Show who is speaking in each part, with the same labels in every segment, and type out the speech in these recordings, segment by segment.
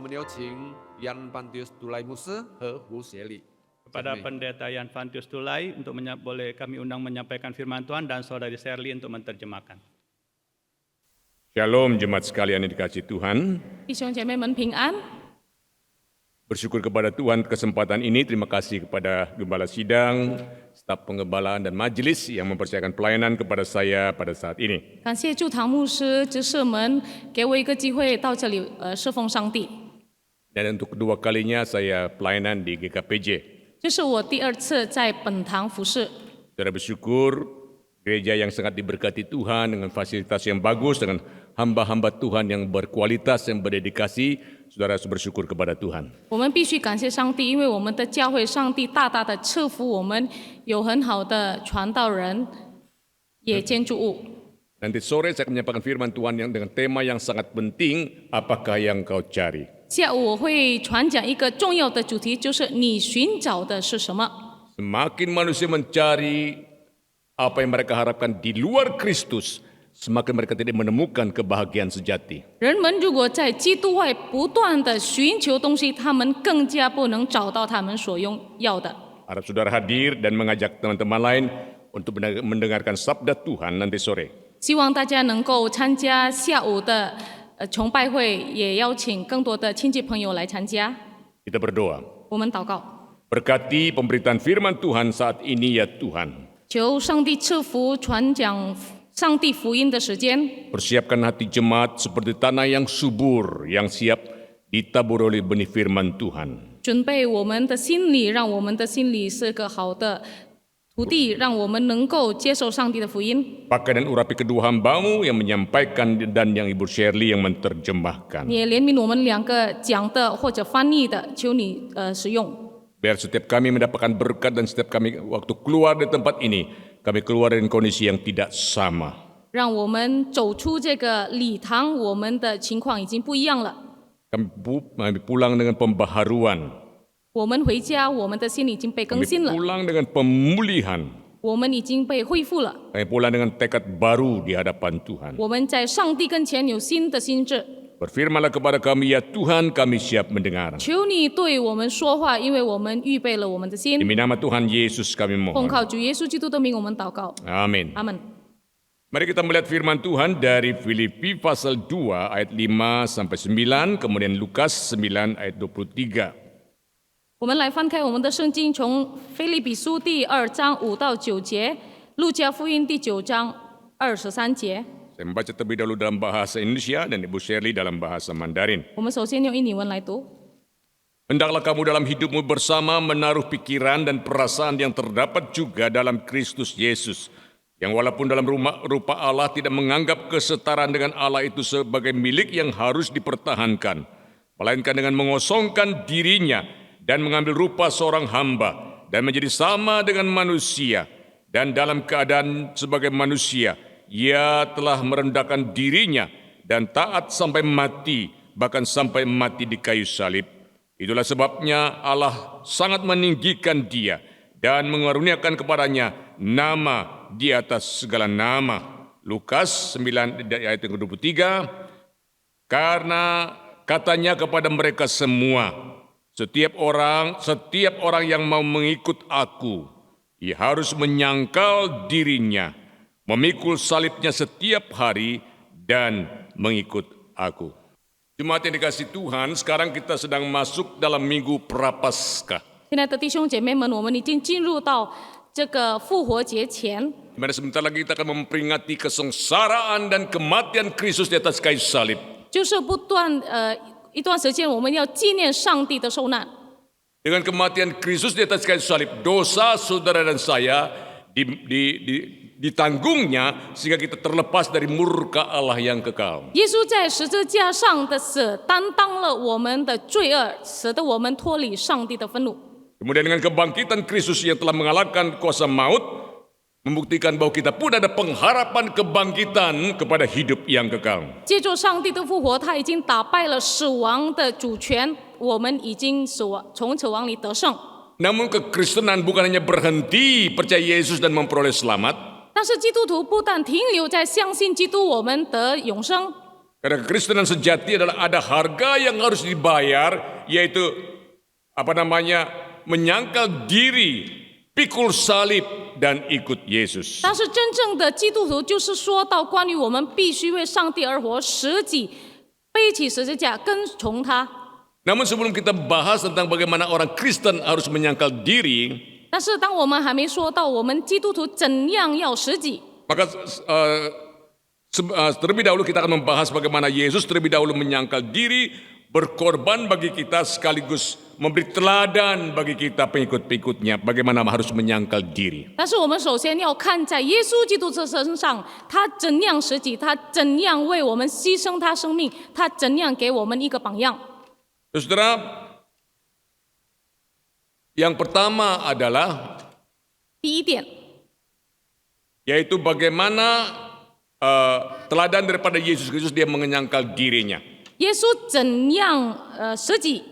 Speaker 1: 们有请Yan Pantius Tulai Musa和胡协理。
Speaker 2: Kepada Pendeta Yan Pantius Tulai untuk boleh kami undang menyampaikan firman Tuhan dan Saudari Shirley untuk menerjemahkan.
Speaker 3: Shalom jemaat sekalian yang dikasihi Tuhan.
Speaker 4: 弟兄姐妹们平安，
Speaker 3: Bersyukur kepada Tuhan kesempatan ini. Terima kasih kepada Gembala Sidang, staf pengembalaan dan majelis yang mempercayakan pelayanan kepada saya pada saat ini.
Speaker 4: 感谢驻堂牧师、执事们给我一个机会到这里侍奉上帝。
Speaker 3: Dan untuk kedua kalinya saya pelayanan di GKPJ.
Speaker 4: 这是我第2次在本堂服侍，
Speaker 3: Saudara bersyukur gereja yang sangat diberkati Tuhan dengan fasilitas yang bagus, dengan hamba-hamba Tuhan yang berkualitas, yang berdedikasi. Saudara bersyukur kepada Tuhan.
Speaker 4: 我们必须感谢上帝，因为我们的教会，上帝大大的赐福我们，有很好的传道人，也建筑物。
Speaker 3: Nanti sore saya akan menyampaikan firman Tuhan yang dengan tema yang sangat penting, apakah yang kau cari?
Speaker 4: 下午我会传讲一个重要的主题，就是你寻找的是什么。
Speaker 3: Semakin manusia mencari apa yang mereka harapkan di luar Kristus, semakin mereka tidak menemukan kebahagiaan sejati.
Speaker 4: 人们如果在基督外不断的寻求东西，他们更加不能找到他们所要的。
Speaker 3: Harap saudara hadir dan mengajak teman-teman lain untuk mendengarkan sabda Tuhan nanti sore.
Speaker 4: 希望大家能够参加下午的崇拜会，也邀请更多的亲戚朋友来参加。
Speaker 3: Kita berdoa.
Speaker 4: 我们祷告，
Speaker 3: Berkati pemberitaan firman Tuhan saat ini ya Tuhan.
Speaker 4: 求上帝赐福传讲上帝福音的时间，
Speaker 3: Persiapkan hati jemaat seperti tanah yang subur, yang siap ditabur oleh benih firman Tuhan.
Speaker 4: 准备我们的心里，让我们的心里是个好的土地，让我们能够接受上帝的福音。
Speaker 3: Pakai dan urapi kedua hambamu yang menyampaikan dan yang Ibu Shirley yang menerjemahkan.
Speaker 4: 你也怜悯我们2个讲的或者翻译的，求你使用。
Speaker 3: Biar setiap kami mendapatkan berkat dan setiap kami waktu keluar dari tempat ini, kami keluar dari kondisi yang tidak sama.
Speaker 4: 让我们走出这个礼堂，我们的情况已经不一样了。
Speaker 3: Kami pulang dengan pembaharuan.
Speaker 4: 我们回家，我们的心已经被更
Speaker 3: Kami
Speaker 4: 新了，
Speaker 3: pulang dengan pemulihan.
Speaker 4: 我们已经被恢复了。
Speaker 3: Kami pulang dengan tekad baru di hadapan Tuhan.
Speaker 4: 我们在上帝跟前有新的心智，
Speaker 3: Berfirmanlah kepada kami, ya Tuhan, kami siap mendengar.
Speaker 4: 求你对我们说话，因为我们预备了我们的心。
Speaker 3: Demi nama Tuhan Yesus kami
Speaker 4: 奉
Speaker 3: mohon.
Speaker 4: 靠主耶稣基督的名，我们祷告，
Speaker 3: Amin.
Speaker 4: 阿门。
Speaker 3: Mari kita melihat firman Tuhan dari Filipi pasal 2 ayat 5 sampai 9, kemudian Lukas 9 ayat 23.
Speaker 4: 我们来翻开我们的圣经，从腓立比书第2章5到9节，路加福音第9章23节。
Speaker 3: Saya membaca terlebih dahulu dalam bahasa Indonesia dan Ibu Shirley dalam bahasa Mandarin.
Speaker 4: 我们首先用印尼文来读。
Speaker 3: Hendaklah kamu dalam hidupmu bersama menaruh pikiran dan perasaan yang terdapat juga dalam Kristus Yesus, yang walaupun dalam rupa Allah tidak menganggap kesetaraan dengan Allah itu sebagai milik yang harus dipertahankan, melainkan dengan mengosongkan dirinya dan mengambil rupa seorang hamba dan menjadi sama dengan manusia, dan dalam keadaan sebagai manusia ia telah merendahkan dirinya dan taat sampai mati, bahkan sampai mati di kayu salib. Itulah sebabnya Allah sangat meninggikan dia dan mengaruniakan kepadanya nama di atas segala nama. Lukas 9 ayat yang ke-23, karena katanya kepada mereka semua, setiap orang yang mau mengikut aku, ia harus menyangkal dirinya, memikul salibnya setiap hari dan mengikut aku. Jemaat yang dikasihi Tuhan, sekarang kita sedang masuk dalam minggu Prapaskah.
Speaker 4: 亲爱的弟兄姐妹们，我们已经进入到这个复活节前，
Speaker 3: Di mana sebentar lagi kita akan memperingati kesengsaraan dan kematian Kristus di atas kayu salib.
Speaker 4: 就是一段时间，我们要纪念上帝的受难。
Speaker 3: Dengan kematian Kristus di atas kayu salib, dosa saudara dan saya ditanggungnya sehingga kita terlepas dari murka Allah yang kekal.
Speaker 4: 耶稣在十字架上的死，担当了我们的罪恶，使得我们脱离上帝的愤怒。
Speaker 3: Kemudian dengan kebangkitan Kristus yang telah mengalahkan kuasa maut, membuktikan bahwa kita pun ada pengharapan kebangkitan kepada hidup yang kekal.
Speaker 4: 借助上帝的复活，他已经打败了死亡的主权，我们已经从死亡里得胜。
Speaker 3: Namun kekristenan bukan hanya berhenti percaya Yesus dan memperoleh selamat,
Speaker 4: 但是基督徒不但停留在相信基督，我们得永生，
Speaker 3: Karena kekristenan sejati adalah ada harga yang harus dibayar, yaitu menyangkal diri, pikul salib dan ikut Yesus.
Speaker 4: 但是真正的基督徒就是说到关于我们必须为上帝而活，舍己，背起十字架，跟从他。
Speaker 3: Namun sebelum kita bahas tentang bagaimana orang Kristen harus menyangkal diri,
Speaker 4: 但是当我们还没说到我们基督徒怎样要舍己，
Speaker 3: maka terlebih dahulu kita akan membahas bagaimana Yesus terlebih dahulu menyangkal diri, berkorban bagi kita sekaligus memberi teladan bagi kita pengikut-pengikutnya bagaimana harus menyangkal diri.
Speaker 4: 但是我们首先要看在耶稣基督的身上，他怎样舍己，他怎样为我们牺牲他生命，他怎样给我们一个榜样。
Speaker 3: Saudara, yang pertama adalah
Speaker 4: 第一点，
Speaker 3: yaitu bagaimana teladan daripada Yesus Kristus dia menyangkal dirinya.
Speaker 4: 耶稣怎样舍己？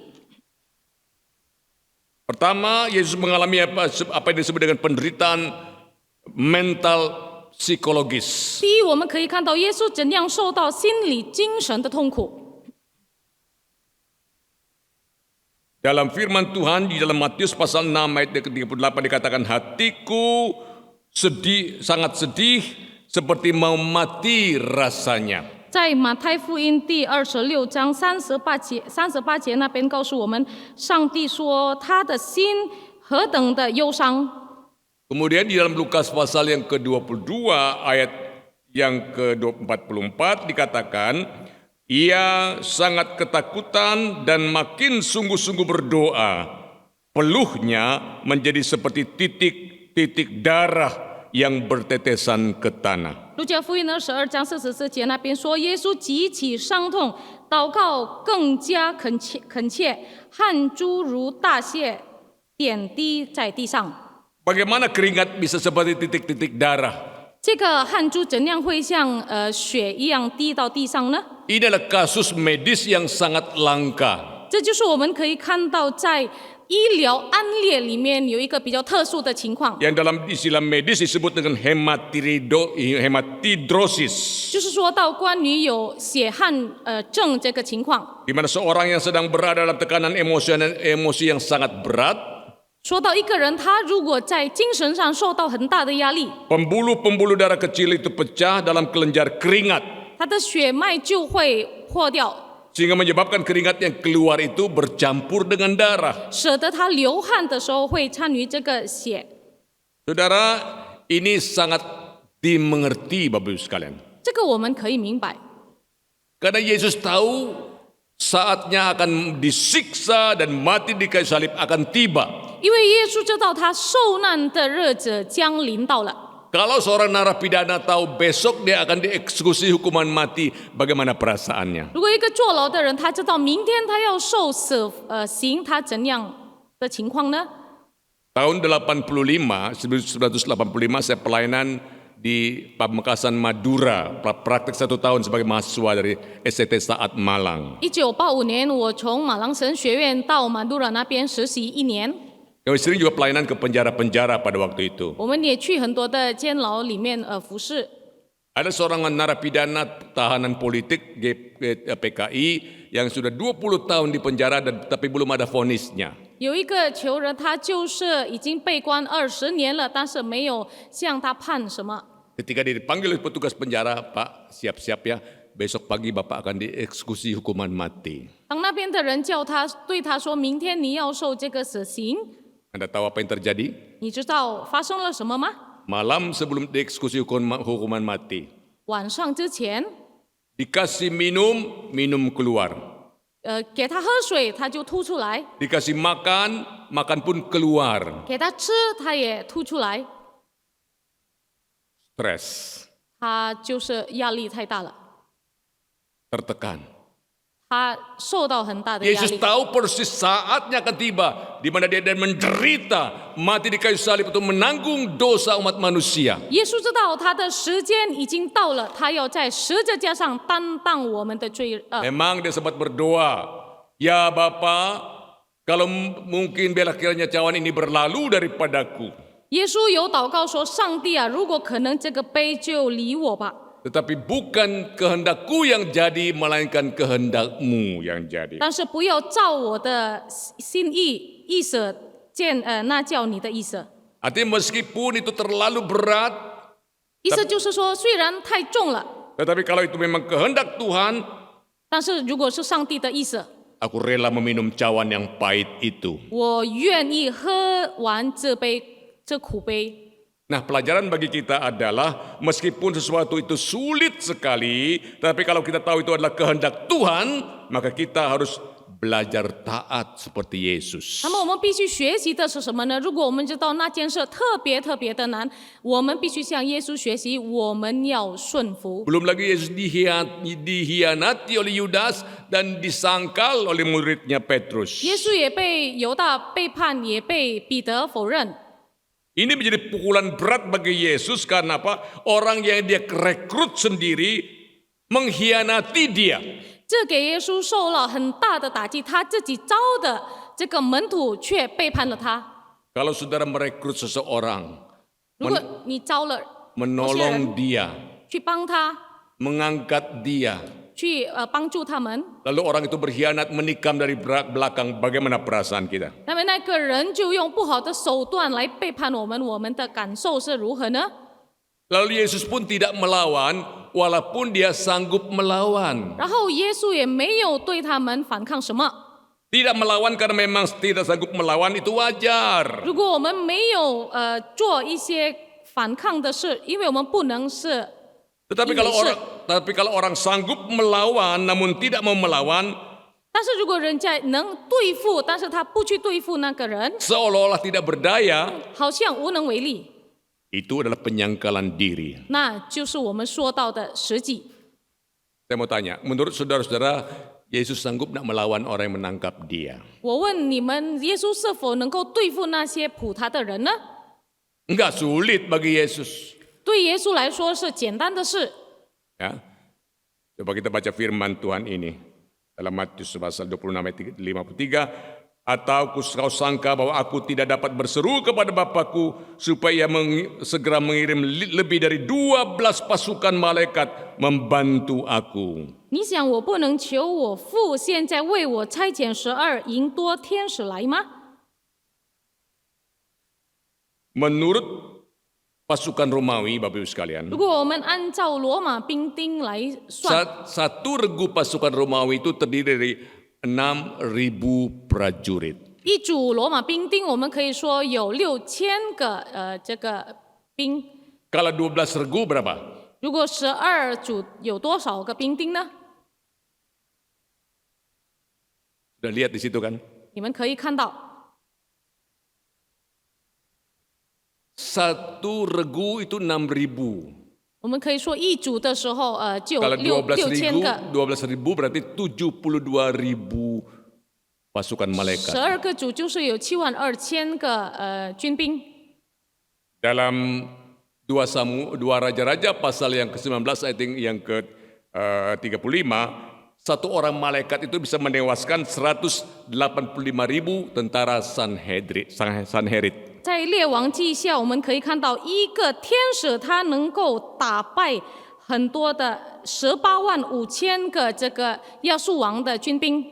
Speaker 3: Pertama, Yesus mengalami apa yang disebut dengan penderitaan mental psikologis.
Speaker 4: 第一，我们可以看到耶稣怎样受到心理、精神的痛苦。
Speaker 3: Dalam firman Tuhan di dalam Matius pasal 6 ayat 38 dikatakan hatiku sedih, sangat sedih seperti mau mati rasanya.
Speaker 4: 在马太福音第26章38节那边告诉我们，上帝说他的心何等的忧伤。
Speaker 3: Kemudian di dalam Lukas pasal yang ke-22 ayat yang ke-44 dikatakan ia sangat ketakutan dan makin sungguh-sungguh berdoa. Peluhnya menjadi seperti titik-titik darah yang bertetesan ke tanah.
Speaker 4: 路加福音22章44节那边说，耶稣极其伤痛，祷告更加恳切，汗珠如大蟹点滴在地上。
Speaker 3: Bagaimana keringat bisa seperti titik-titik darah?
Speaker 4: 这个汗珠怎样会像血一样滴到地上呢？
Speaker 3: Ini adalah kasus medis yang sangat langka.
Speaker 4: 这就是我们可以看到在医疗案例里面有一个比较特殊的情况，
Speaker 3: Yang dalam istilah medis disebut dengan hematidrosis.
Speaker 4: 就是说到关于有血汗症这个情况。
Speaker 3: Di mana seorang yang sedang berada dalam tekanan emosi yang sangat berat,
Speaker 4: 说到一个人，他如果在精神上受到很大的压力，
Speaker 3: pembuluh-pembuluh darah kecil itu pecah dalam kelenjar keringat,
Speaker 4: 他的血脉就会破掉，
Speaker 3: sehingga menyebabkan keringat yang keluar itu bercampur dengan darah.
Speaker 4: 使得他流汗的时候会参与这个血。
Speaker 3: Saudara, ini sangat dimengerti Bapak Ibu sekalian.
Speaker 4: 这个我们可以明白，
Speaker 3: Karena Yesus tahu saatnya akan disiksa dan mati di kayu salib akan tiba.
Speaker 4: 因为耶稣知道他受难的日子将临到了。
Speaker 3: Kalau seorang narapidana tahu besok dia akan dieksekusi hukuman mati, bagaimana perasaannya?
Speaker 4: 如果一个坐牢的人，他知道明天他要受刑，他怎样的情况呢？
Speaker 3: Tahun 1985 saya pelayanan di Pamekasan Madura, praktek 1 tahun sebagai mahasiswa dari STT Saat Malang.
Speaker 4: 1985年，我从马郎神学院到马杜拉那边实习1年。
Speaker 3: Kami sering juga pelayanan ke penjara-penjara pada waktu itu.
Speaker 4: 我们也去很多的监牢里面服侍。
Speaker 3: Ada seorang narapidana tahanan politik PKI yang sudah 20 tahun di penjara tapi belum ada vonisnya.
Speaker 4: 有一个囚人，他就是已经被关20年了，但是没有向他判什么。
Speaker 3: Ketika dia dipanggil oleh petugas penjara, Pak siap-siap ya, besok pagi Bapak akan dieksekusi hukuman mati.
Speaker 4: 当那边的人对他说明天你要受这个死刑，
Speaker 3: Anda tahu apa yang terjadi?
Speaker 4: 你知道发生了什么吗？
Speaker 3: Malam sebelum dieksekusi hukuman mati,
Speaker 4: 晚上之前，
Speaker 3: dikasih minum keluar.
Speaker 4: 给他喝水，他就吐出来；
Speaker 3: Dikasih makan pun keluar.
Speaker 4: 给他吃，他也吐出来。
Speaker 3: Stres,
Speaker 4: 他就是压力太大了，
Speaker 3: tertekan.
Speaker 4: 他受到很大的压
Speaker 3: Yesus
Speaker 4: 力。
Speaker 3: tahu persis saatnya akan tiba di mana dia dan menderita mati di kayu salib untuk menanggung dosa umat manusia.
Speaker 4: 耶稣知道他的时间已经到了，他要在十字架上担当我们的罪。
Speaker 3: Memang dia sempat berdoa, ya Bapa, kalau mungkin biarlah kiranya cawan ini berlalu daripadaku.
Speaker 4: 耶稣有祷告说：“上帝啊，如果可能，这个杯就离我吧。”
Speaker 3: Tetapi bukan kehendakku yang jadi, melainkan kehendakmu yang jadi.
Speaker 4: 但是不要照我的心意思那叫你的意思。
Speaker 3: Artinya meskipun itu terlalu berat,
Speaker 4: 意思就是说，虽然太重了，
Speaker 3: tetapi kalau itu memang kehendak Tuhan,
Speaker 4: 但是如果是上帝的意思，
Speaker 3: aku rela meminum cawan yang pahit itu.
Speaker 4: 我愿意喝完这苦杯。
Speaker 3: Nah, pelajaran bagi kita adalah meskipun sesuatu itu sulit sekali, tapi kalau kita tahu itu adalah kehendak Tuhan, maka kita harus belajar taat seperti Yesus.
Speaker 4: 那么我们必须学习的是什么呢？如果我们知道那件事特别的难，我们必须向耶稣学习，我们要顺服。
Speaker 3: Belum lagi Yesus dihianati oleh Yudas dan disangkal oleh muridnya Petrus.
Speaker 4: 耶稣也被犹大背叛，也被彼得否认。
Speaker 3: Ini menjadi pukulan berat bagi Yesus karena apa? Orang yang dia rekrut sendiri mengkhianati dia.
Speaker 4: 这给耶稣受了很大的打击，他自己招的这个门徒却背叛了他。
Speaker 3: Kalau saudara merekrut seseorang,
Speaker 4: 如果你招了某些
Speaker 3: menolong
Speaker 4: 人
Speaker 3: dia,
Speaker 4: 去帮他，
Speaker 3: mengangkat dia,
Speaker 4: 去帮助他们，
Speaker 3: lalu orang itu berkhianat menikam dari belakang, bagaimana perasaan kita?
Speaker 4: 那么那个人就用不好的手段来背叛我们，我们的感受是如何呢？
Speaker 3: Lalu Yesus pun tidak melawan, walaupun dia sanggup melawan.
Speaker 4: 然后耶稣也没有对他们反抗什么。
Speaker 3: Tidak melawan karena memang tidak sanggup melawan itu wajar.
Speaker 4: 如果我们没有做一些反抗的事，因为我们不能是。
Speaker 3: Tetapi kalau orang sanggup melawan namun tidak mau melawan,
Speaker 4: 但是如果人家能对付，但是他不去对付那个人，
Speaker 3: seolah-olah tidak berdaya,
Speaker 4: 好像无能为力，
Speaker 3: itu adalah penyangkalan diri.
Speaker 4: 那就是我们说到的实际。
Speaker 3: Saya mau tanya, menurut saudara-saudara, Yesus sanggup tidak melawan orang yang menangkap dia?
Speaker 4: 我问你们，耶稣是否能够对付那些捕他的人呢？
Speaker 3: Enggak sulit bagi Yesus.
Speaker 4: 对耶稣来说是简单的事。
Speaker 3: Ya. Coba kita baca firman Tuhan ini dalam Matius pasal 26 ayat 53. Atau kau sangka bahwa aku tidak dapat berseru kepada Bapakku supaya segera mengirim lebih dari 12 pasukan malaikat membantu aku.
Speaker 4: 你想我不能求我父现在为我差遣12营多天使来吗？
Speaker 3: Menurut pasukan Romawi, Bapak Ibu sekalian,
Speaker 4: 如果我们按照罗马兵丁来算，
Speaker 3: satu regu pasukan Romawi itu terdiri dari 6.000 prajurit.
Speaker 4: 一组罗马兵丁，我们可以说有6000个这个兵。
Speaker 3: Kalau 12 regu berapa?
Speaker 4: 如果12组有多少个兵丁呢？
Speaker 3: Sudah lihat di situ kan?
Speaker 4: 你们可以看到，
Speaker 3: Satu regu itu 6.000.
Speaker 4: 我们可以说一组的时候，就有
Speaker 3: Kalau
Speaker 4: 6000个。
Speaker 3: 12.000 berarti 72.000 pasukan malaikat.
Speaker 4: 12个组就是有72000个军兵。
Speaker 3: Dalam 2 Raja-Raja pasal yang ke-19 ayat yang ke-35, satu orang malaikat itu bisa menewaskan 185.000 tentara Sanherit.
Speaker 4: 在列王记下，我们可以看到一个天使，他能够打败很多的185000个这个亚述王的军兵。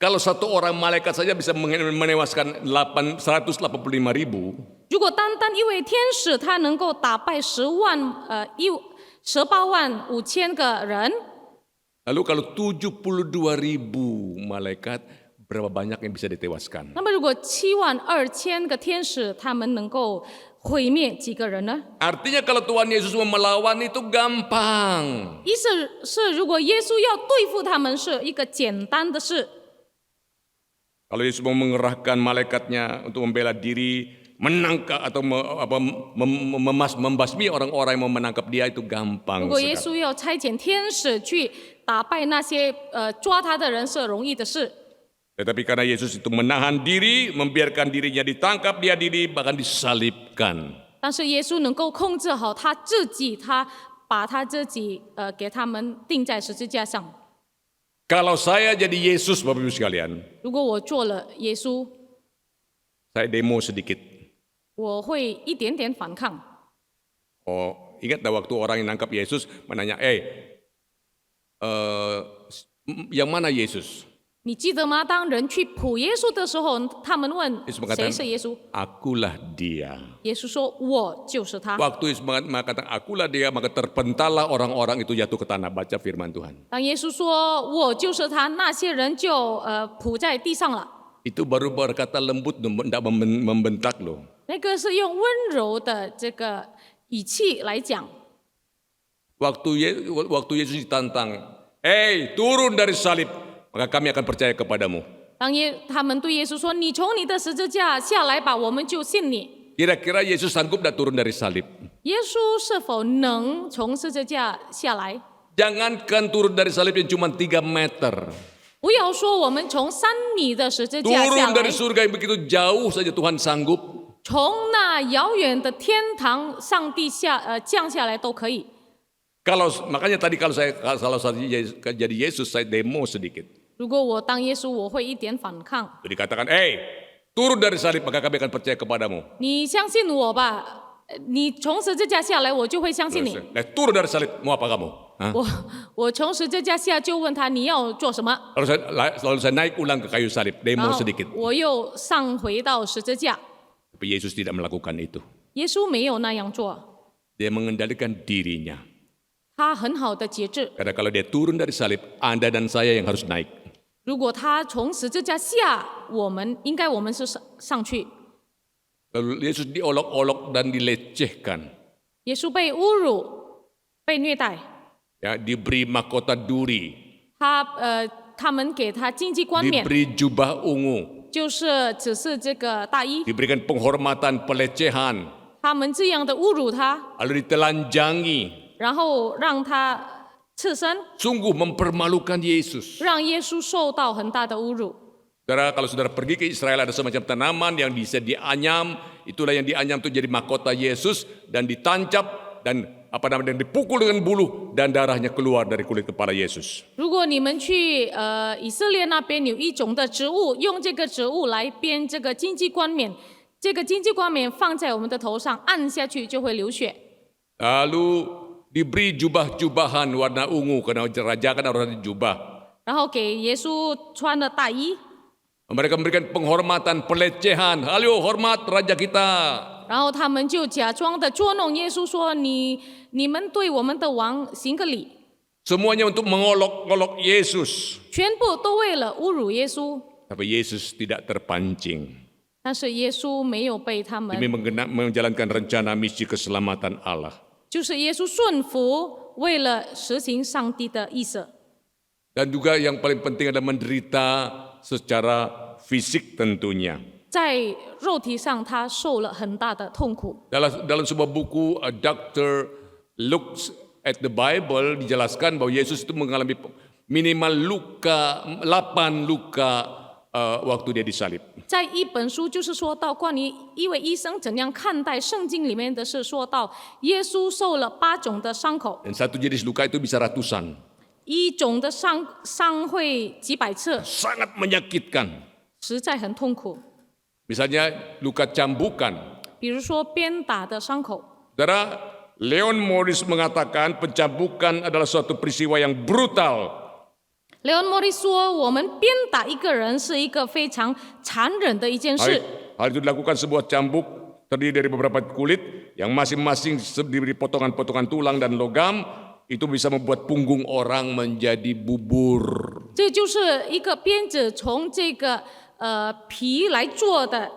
Speaker 3: Kalau satu orang malaikat saja bisa menewaskan 185.000,
Speaker 4: 如果单单一位天使，他能够打败185000个人，
Speaker 3: lalu kalau 72.000 malaikat, berapa banyak yang bisa ditewaskan?
Speaker 4: 那么如果72000个天使，他们能够毁灭几个人呢？
Speaker 3: Artinya kalau Tuhan Yesus mau melawan itu gampang.
Speaker 4: 意思是，如果耶稣要对付他们，是一个简单的事。
Speaker 3: Kalau Yesus mau mengerahkan malaikatnya untuk membela diri, menangkap atau membasmi orang-orang yang mau menangkap dia itu gampang
Speaker 4: 如果耶
Speaker 3: sekali.
Speaker 4: 稣要差遣天使去打败那些抓他的人，是容易的事。
Speaker 3: Tetapi karena Yesus itu menahan diri, membiarkan dirinya ditangkap, dia diri bahkan disalibkan.
Speaker 4: 但是耶稣能够控制好他自己，他把他自己给他们钉在十字架上。
Speaker 3: Kalau saya jadi Yesus, Bapak Ibu sekalian,
Speaker 4: 如果我做了耶稣，
Speaker 3: saya demo sedikit.
Speaker 4: 我会一点点反抗。
Speaker 3: Oh, ingat waktu orang yang nangkap Yesus menanya, yang mana Yesus?
Speaker 4: 你记得吗？当人去捕耶稣的时候，他们问
Speaker 3: Yesus
Speaker 4: 谁
Speaker 3: mengatakan,
Speaker 4: 是耶稣？
Speaker 3: akulah dia.
Speaker 4: 耶稣说：“我就是他。”
Speaker 3: Waktu Yesus mengatakan akulah dia, maka terpentallah orang-orang itu jatuh ke tanah. Baca firman Tuhan.
Speaker 4: 当耶稣说“我就是他”，那些人就扑在地上了。
Speaker 3: Itu baru berkata lembut, tidak membentak loh.
Speaker 4: 那个是用温柔的这个语气来讲。
Speaker 3: Waktu Yesus ditantang, turun dari salib, maka kami akan percaya kepadamu.
Speaker 4: 当他们对耶稣说：“你从你的十字架下来吧，我们就信你。”
Speaker 3: Kira-kira Yesus sanggup tidak turun dari salib?
Speaker 4: 耶稣是否能从十字架下来？
Speaker 3: Jangankan turun dari salib yang cuma 3 meter.
Speaker 4: 不要说我们从3米的十字架下
Speaker 3: Turun
Speaker 4: 来
Speaker 3: dari，surga yang begitu jauh saja Tuhan sanggup.
Speaker 4: 从那遥远的天堂，上帝降下来都可以。
Speaker 3: Makanya tadi kalau saya jadi Yesus, saya demo sedikit.
Speaker 4: 如果我当耶稣，我会一点反抗。
Speaker 3: Jadi dikatakan, turun dari salib, maka kami akan percaya kepadamu.
Speaker 4: 你相信我吧，你从十字架下来，我就会相信你。
Speaker 3: Turun dari salib, mau apa kamu? Hah?
Speaker 4: 我从十字架下就问他你要做什么，
Speaker 3: Lalu saya naik ulang ke kayu salib,
Speaker 4: 然
Speaker 3: demo
Speaker 4: 后
Speaker 3: sedikit.
Speaker 4: 我又上回到十字架。
Speaker 3: Tapi Yesus tidak melakukan itu.
Speaker 4: 耶稣没有那样做，
Speaker 3: Dia mengendalikan dirinya.
Speaker 4: 他很好的节制。
Speaker 3: Karena kalau dia turun dari salib, Anda dan saya yang harus naik.
Speaker 4: 如果他从十字架下，我们是上去。
Speaker 3: Lalu Yesus diolok-olok dan dilecehkan.
Speaker 4: 耶稣被侮辱、被虐待，
Speaker 3: Ya, diberi mahkota duri,
Speaker 4: 他们给他荆棘冠冕，
Speaker 3: diberi jubah ungu,
Speaker 4: 只是这个大衣，
Speaker 3: diberikan penghormatan pelecehan,
Speaker 4: 他们这样的侮辱他，
Speaker 3: lalu ditelanjangi.
Speaker 4: 然后让他刺身，
Speaker 3: Sungguh mempermalukan Yesus.
Speaker 4: 让耶稣受到很大的侮辱。
Speaker 3: Saudara, kalau saudara pergi ke Israel ada semacam tanaman yang bisa dianyam, itulah yang dianyam itu jadi mahkota Yesus dan ditancap dan dan dipukul dengan bulu dan darahnya keluar dari kulit kepala Yesus.
Speaker 4: 如果你们去以色列那边有一种的植物，用这个植物来编这个荆棘冠冕，这个荆棘冠冕放在我们的头上，按下去就会流血。
Speaker 3: Lalu diberi jubah-jubahan warna ungu karena raja kan harus ada jubah.
Speaker 4: 然后给耶稣穿了大衣，
Speaker 3: Mereka memberikan penghormatan pelecehan. Halo, hormat raja kita.
Speaker 4: 然后他们就假装的捉弄耶稣，说你们对我们的王行个礼，
Speaker 3: Semuanya untuk mengolok-olok Yesus.
Speaker 4: 全部都为了侮辱耶稣。
Speaker 3: Tapi Yesus tidak terpancing
Speaker 4: 但是耶稣没有被他们
Speaker 3: demi menjalankan rencana misi keselamatan Allah.
Speaker 4: 就是耶稣顺服，为了实行上帝的意思。
Speaker 3: Dan juga yang paling penting adalah menderita secara fisik tentunya.
Speaker 4: 在肉体上，他受了很大的痛苦。
Speaker 3: Dalam sebuah buku, Dr. Looks at the Bible dijelaskan bahwa Yesus itu mengalami minimal 8 luka waktu dia disalib.
Speaker 4: 在一本书就是说到关于一位医生怎样看待圣经里面的事，说到耶稣受了8种的伤口，
Speaker 3: Dan satu jenis luka itu bisa ratusan.
Speaker 4: 一种的伤会几百次，
Speaker 3: Sangat menyakitkan.
Speaker 4: 实在很痛苦。
Speaker 3: Misalnya luka cambukan.
Speaker 4: 比如说鞭打的伤口，
Speaker 3: Saudara, Leon Morris mengatakan pencambukan adalah suatu peristiwa yang brutal.
Speaker 4: 雷恩莫利说，我们鞭打一个人是一个非常残忍的一件事。
Speaker 3: Hal itu dilakukan sebuah cambuk terdiri dari beberapa kulit yang masing-masing diberi potongan-potongan tulang dan logam. Itu bisa membuat punggung orang menjadi bubur.
Speaker 4: 这就是一个鞭子从这个皮来做的，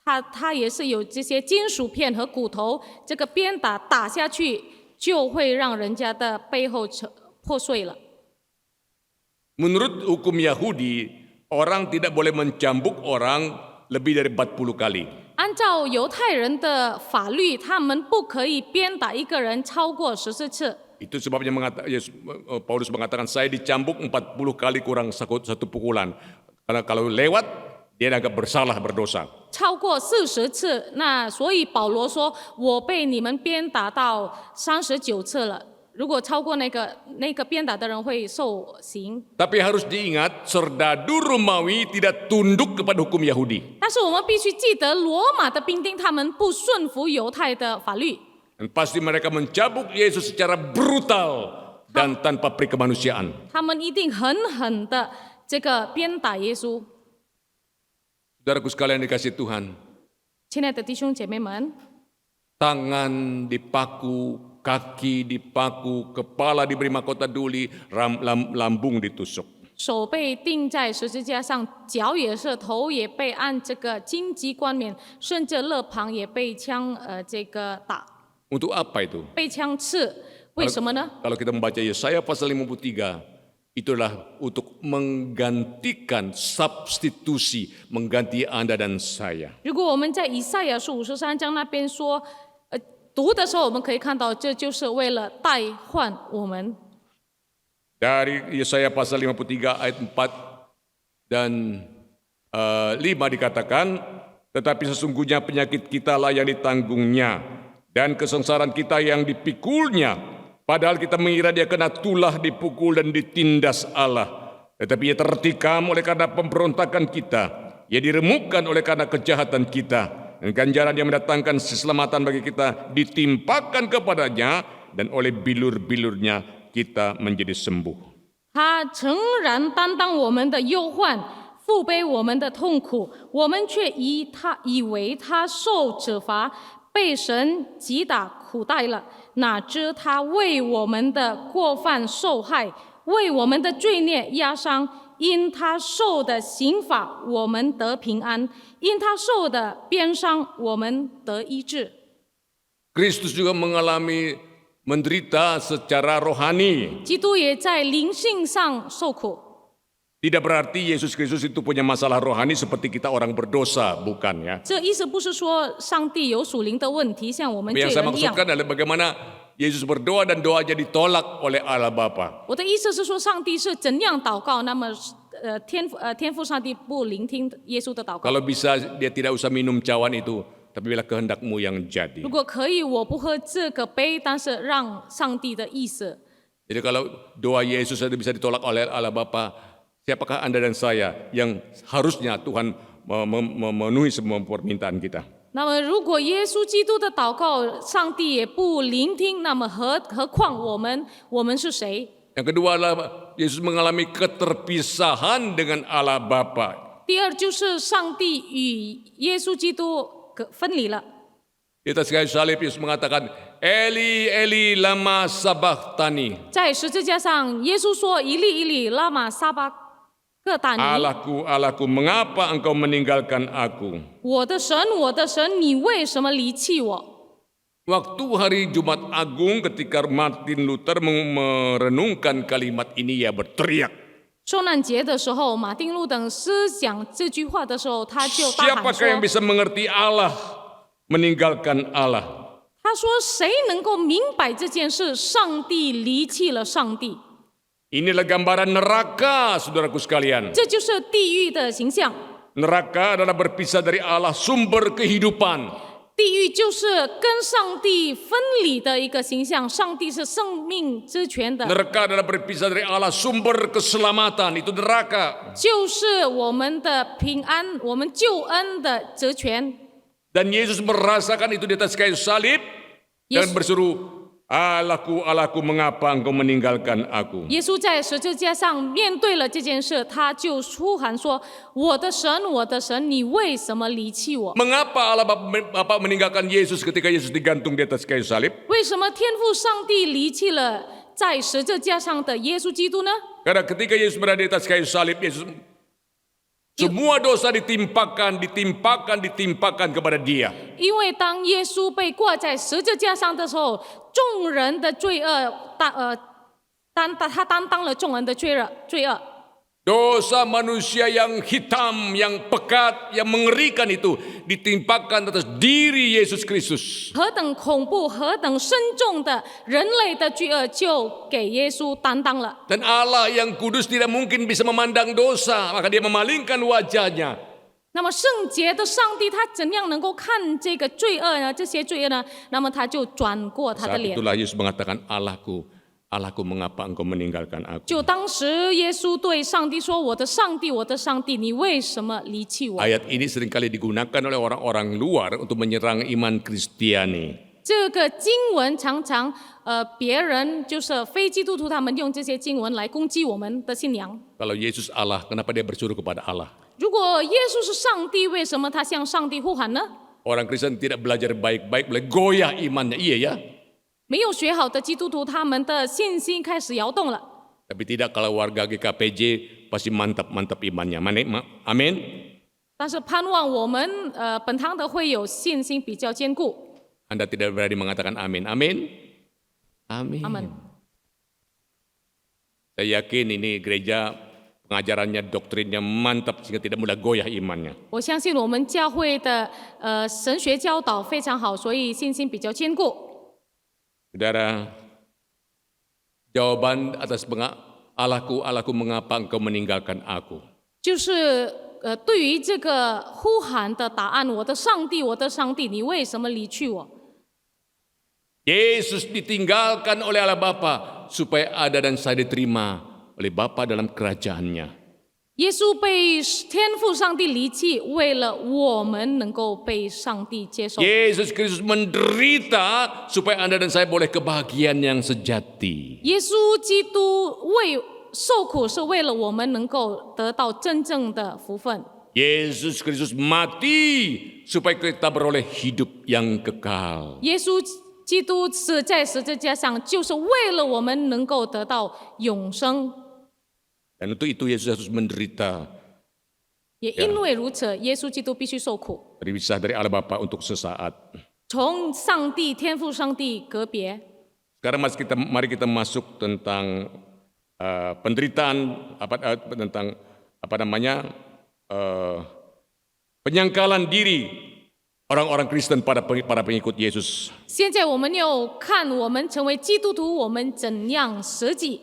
Speaker 4: 它也是有这些金属片和骨头，这个鞭打下去就会让人家的背后破碎了。
Speaker 3: Menurut hukum Yahudi, orang tidak boleh mencambuk orang lebih dari 40 kali.
Speaker 4: 按照犹太人的法律，他们不可以鞭打一个人超过14次。
Speaker 3: Itu sebabnya Paulus mengatakan saya dicambuk 40 kali kurang satu pukulan. Karena kalau lewat dia agak bersalah berdosa.
Speaker 4: 超过40次，那所以保罗说：“我被你们鞭打到39次了。”如果超过那个鞭打的人会受刑。
Speaker 3: Tapi harus diingat, serdadu Romawi tidak tunduk kepada hukum Yahudi.
Speaker 4: 但是我们必须记得，罗马的兵丁他们不顺服犹太的法律。
Speaker 3: Dan pasti mereka mencabuk Yesus secara brutal dan tanpa perikemanusiaan.
Speaker 4: 他们一定狠狠的这个鞭打耶稣。
Speaker 3: Saudaraku sekalian dikasih Tuhan,
Speaker 4: 亲爱的弟兄姐妹们，
Speaker 3: tangan dipaku, kaki dipaku, kepala diberi mahkota duli, lambung ditusuk.
Speaker 4: 手被钉在十字架上，脚也是，头也被按这个荆棘冠冕，甚至肋旁也被枪这个打，
Speaker 3: Untuk apa itu?
Speaker 4: 被枪刺。为什么呢？
Speaker 3: Kalau kita membaca Yesaya pasal 53, itulah untuk menggantikan substitusi, mengganti Anda dan saya.
Speaker 4: 如果我们在以赛亚书53章那边说，读的时候，我们可以看到，这就是为了代换我们。
Speaker 3: Dari Yesaya pasal 53 ayat 4 dan 5 dikatakan, tetapi sesungguhnya penyakit kita lah yang ditanggungnya dan kesengsaraan kita yang dipikulnya. Padahal kita mengira dia kena tulah, dipukul dan ditindas Allah. Tetapi ia tertikam oleh karena pemberontakan kita. Ia diremukkan oleh karena kejahatan kita. Dan ganjaran yang mendatangkan keselamatan bagi kita ditimpakan kepadanya, dan oleh bilur-bilurnya kita menjadi sembuh.
Speaker 4: 他诚然担当我们的忧患，负背我们的痛苦，我们却以为他受责罚，被神击打苦待了。哪知他为我们的过犯受害，为我们的罪孽压伤。因他受的刑罚，我们得平安；因他受的鞭伤，我们得医治。
Speaker 3: Kristus juga mengalami menderita secara rohani.
Speaker 4: 基督也在灵性上受苦。
Speaker 3: Tidak berarti Yesus Kristus itu punya masalah rohani seperti kita orang berdosa, bukan ya.
Speaker 4: 这意思不是说上帝有属灵的问题，像我们罪
Speaker 3: Yang saya
Speaker 4: 人一样。
Speaker 3: maksudkan adalah bagaimana Yesus berdoa dan doanya ditolak oleh Allah Bapa.
Speaker 4: 我的意思是说，上帝是怎样祷告，那么天父上帝不聆听耶稣的祷告。
Speaker 3: Kalau bisa dia tidak usah minum cawan itu, tapi bila kehendakmu yang jadi.
Speaker 4: 如果可以，我不喝这个杯，但是让上帝的意思。
Speaker 3: Jadi kalau doa Yesus itu bisa ditolak oleh Allah Bapa, siapakah Anda dan saya yang harusnya Tuhan memenuhi semua permintaan kita?
Speaker 4: 那么，如果耶稣基督的祷告，上帝也不聆听，那么何况我们是谁？
Speaker 3: Yang kedua adalah Yesus mengalami keterpisahan dengan Allah Bapa.
Speaker 4: 第二就是上帝与耶稣基督分离了。
Speaker 3: Di atas kayu salib Yesus mengatakan, Eli, Eli, lama sabachthani.
Speaker 4: 在十字架上，耶稣说：“一粒一粒，拉玛撒巴各大尼。”
Speaker 3: Allahku, Allahku, mengapa engkau meninggalkan aku?
Speaker 4: 我的神，我的神，你为什么离弃我？
Speaker 3: Waktu hari Jumat Agung ketika Martin Luther merenungkan kalimat ini, ia berteriak.
Speaker 4: 受难节的时候，马丁路等思想这句话的时候，他就大喊
Speaker 3: Siapakah yang
Speaker 4: 说
Speaker 3: bisa mengerti Allah meninggalkan Allah?：“
Speaker 4: 他说谁能够明白这件事？上帝离弃了上帝，
Speaker 3: Inilah gambaran neraka, saudaraku sekalian.
Speaker 4: 这就是地狱的形象。
Speaker 3: Neraka adalah berpisah dari Allah, sumber kehidupan.
Speaker 4: 地狱就是跟上帝分离的一个形象，上帝是生命之泉的，
Speaker 3: Neraka adalah berpisah dari Allah, sumber keselamatan. Itu neraka.
Speaker 4: 就是我们的平安，我们救恩的责权。
Speaker 3: Dan Yesus merasakan itu di atas kayu salib dan
Speaker 4: Yesus-
Speaker 3: berseru, Allahku, Allahku, mengapa engkau meninggalkan aku?
Speaker 4: 耶稣在十字架上面对了这件事，他就呼喊说：“我的神，我的神，你为什么离弃我？
Speaker 3: Mengapa Allah Bapa meninggalkan Yesus ketika Yesus digantung di atas kayu salib?
Speaker 4: 为什么天父上帝离弃了在十字架上的耶稣基督呢？
Speaker 3: Karena ketika Yesus berada di atas kayu salib, Yesus semua dosa ditimpakan kepada dia.
Speaker 4: 因为当耶稣被挂在十字架上的时候，众人的罪恶他担当了众人的罪恶。
Speaker 3: Dosa manusia yang hitam, yang pekat, yang mengerikan itu ditimpakan atas diri Yesus Kristus.
Speaker 4: 何等恐怖，何等深重的人类的罪恶，就给耶稣担当了。
Speaker 3: Dan Allah yang kudus tidak mungkin bisa memandang dosa, maka dia memalingkan wajahnya.
Speaker 4: 那么圣洁的上帝，他怎样能够看这个罪恶呢？这些罪恶呢？那么他就转过他的
Speaker 3: Saat
Speaker 4: 脸。
Speaker 3: itulah Yesus mengatakan, Allahku, Allahku, mengapa engkau meninggalkan aku?
Speaker 4: 就当时耶稣对上帝说：“我的上帝，我的上帝，你为什么离弃我？”
Speaker 3: Ayat ini seringkali digunakan oleh orang-orang luar untuk menyerang iman Kristiani.
Speaker 4: 这个经文常常别人就是非基督徒，他们用这些经文来攻击我们的信仰。
Speaker 3: Kalau Yesus Allah, kenapa dia bersuruh kepada Allah?
Speaker 4: 如果耶稣是上帝，为什么他向上帝呼喊呢？
Speaker 3: Orang Kristen tidak belajar baik-baik, boleh goyah imannya, iya ya.
Speaker 4: 没有学好的基督徒，他们的信心开始摇动了。
Speaker 3: Tapi tidak kalau warga GKPJ pasti mantap-mantap imannya. Amin.
Speaker 4: 但是盼望我们本堂的会有信心比较坚固。
Speaker 3: Anda tidak berani mengatakan amin. Amin. Amin.
Speaker 4: 阿门。
Speaker 3: Saya yakin ini gereja pengajarannya, doktrinnya mantap sehingga tidak mudah goyah imannya.
Speaker 4: 我相信我们教会的神学教导非常好，所以信心比较坚固。
Speaker 3: Saudara, jawaban atas Allahku, mengapa engkau meninggalkan aku?
Speaker 4: 就是对于这个呼喊的答案，我的上帝，我的上帝，你为什么离去我？
Speaker 3: Yesus ditinggalkan oleh Allah Bapa supaya ada dan saya diterima oleh Bapa dalam kerajaannya.
Speaker 4: 耶稣被天父上帝离弃，为了我们能够被上帝接受。
Speaker 3: Yesus Kristus menderita supaya Anda dan saya boleh kebahagiaan yang sejati.
Speaker 4: 耶稣基督受苦是为了我们能够得到真正的福分。
Speaker 3: Yesus Kristus mati supaya kita beroleh hidup yang kekal.
Speaker 4: 耶稣基督死在十字架上，就是为了我们能够得到永生。
Speaker 3: Dan untuk itu Yesus harus menderita,
Speaker 4: 也因为如此，耶稣基督必须受苦，
Speaker 3: terpisah dari Allah Bapa untuk sesaat.
Speaker 4: 从上帝天父上帝隔别。
Speaker 3: Sekarang mari kita masuk tentang penderitaan tentang penyangkalan diri orang-orang Kristen para pengikut Yesus.
Speaker 4: 现在我们要看我们成为基督徒，我们怎样舍己。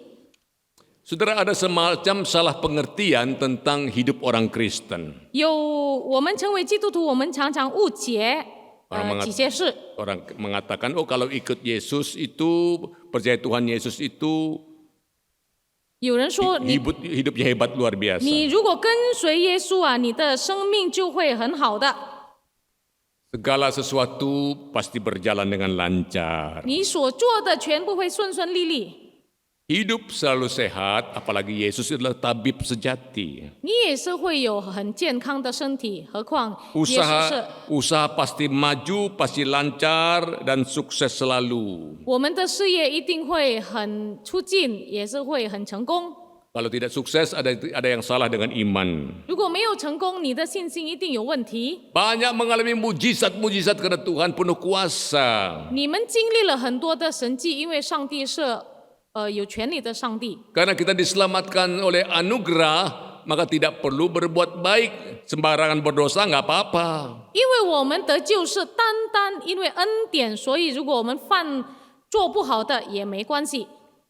Speaker 3: Saudara, ada semacam salah pengertian tentang hidup orang Kristen.
Speaker 4: 我们成为基督徒，我们常常误解几些事。
Speaker 3: Orang mengatakan, oh kalau ikut Yesus itu, percaya Tuhan Yesus itu
Speaker 4: 有人说
Speaker 3: hidupnya hebat luar biasa.
Speaker 4: 你如果跟随耶稣啊，你的生命就会很好的。
Speaker 3: Segala sesuatu pasti berjalan dengan lancar.
Speaker 4: 你所做的全部会顺顺利利。
Speaker 3: Hidup selalu sehat, apalagi Yesus adalah tabib sejati.
Speaker 4: 你也是会有很健康的身体，何况耶稣是。
Speaker 3: Usaha pasti maju, pasti lancar dan sukses selalu.
Speaker 4: 我们的事业一定会很出进，也是会很成功。
Speaker 3: Kalau tidak sukses, ada yang salah dengan iman.
Speaker 4: 如果没有成功，你的信心一定有问题。
Speaker 3: Banyak mengalami mujizat-mujizat karena Tuhan penuh kuasa.
Speaker 4: 你们经历了很多的神迹，因为上帝是有权利的上帝。
Speaker 3: Karena kita diselamatkan oleh anugerah, maka tidak perlu berbuat baik, sembarangan berdosa nggak apa-apa.
Speaker 4: 因为我们得救是单单因为恩典，所以如果我们做不好的也没关系。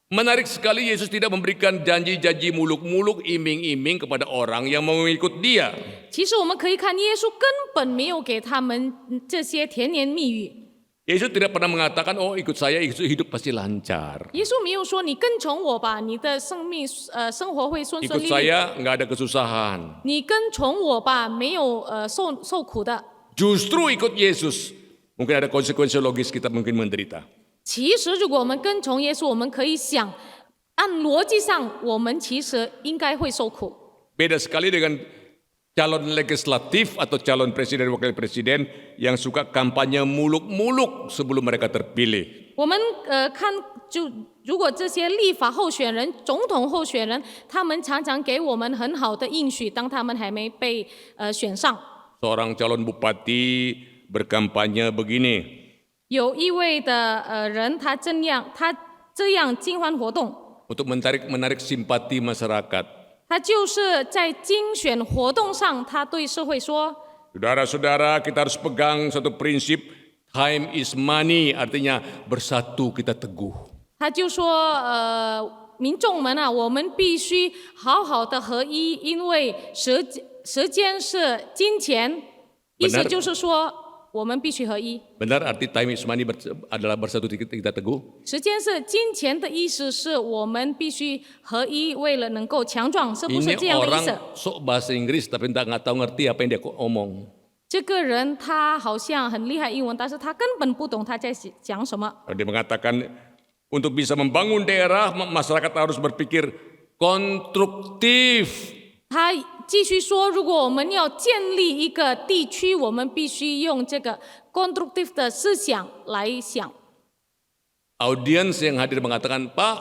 Speaker 3: Menarik sekali Yesus tidak memberikan janji-janji muluk-muluk, iming-iming kepada orang yang mau mengikut Dia.
Speaker 4: 其实我们可以看，耶稣根本没有给他们这些甜言蜜语。
Speaker 3: Yesus tidak pernah mengatakan, oh ikut saya, hidup pasti lancar.
Speaker 4: 耶稣没有说你跟从我吧，你的生命生活会顺顺
Speaker 3: Ikut
Speaker 4: 利利。
Speaker 3: saya nggak ada kesusahan.
Speaker 4: 你跟从我吧，没有受苦的。
Speaker 3: Justru ikut Yesus, mungkin ada konsekuensi logis kita mungkin menderita.
Speaker 4: 其实，如果我们跟从耶稣，我们可以想，按逻辑上，我们其实应该会受苦。
Speaker 3: Beda sekali dengan calon legislatif atau calon presiden wakil presiden yang suka kampanye muluk-muluk sebelum mereka terpilih.
Speaker 4: 我们看，如果这些立法候选人、总统候选人，他们常常给我们很好的应许，当他们还没被选上。
Speaker 3: Seorang calon bupati berkampanye begini.
Speaker 4: 有一位的人，他这样经欢活动，
Speaker 3: Untuk menarik simpati masyarakat.
Speaker 4: 他就是在竞选活动上，他对社会说。
Speaker 3: Saudara-saudara, kita harus pegang satu prinsip, time is money, artinya bersatu kita teguh.
Speaker 4: 他就说，民众们啊，我们必须好好的合一，因为时间是金钱，意思就是说，我们必须合一。
Speaker 3: Benar arti time is money adalah bersatu kita teguh?
Speaker 4: 时间是金钱的意思是我们必须合一，为了能够强壮，是不是
Speaker 3: Ini
Speaker 4: 这样的意
Speaker 3: orang
Speaker 4: 思？
Speaker 3: sok bahasa Inggris tapi nggak tahu ngerti apa yang dia omong.
Speaker 4: 这个人他好像很厉害英文，但是他根本不懂他在讲什么。
Speaker 3: Dia mengatakan untuk bisa membangun daerah, masyarakat harus berpikir konstruktif.
Speaker 4: 他继续说，如果我们要建立一个地区，我们必须用这个 constructive 的思想来想。
Speaker 3: Audiens yang hadir mengatakan, Pak,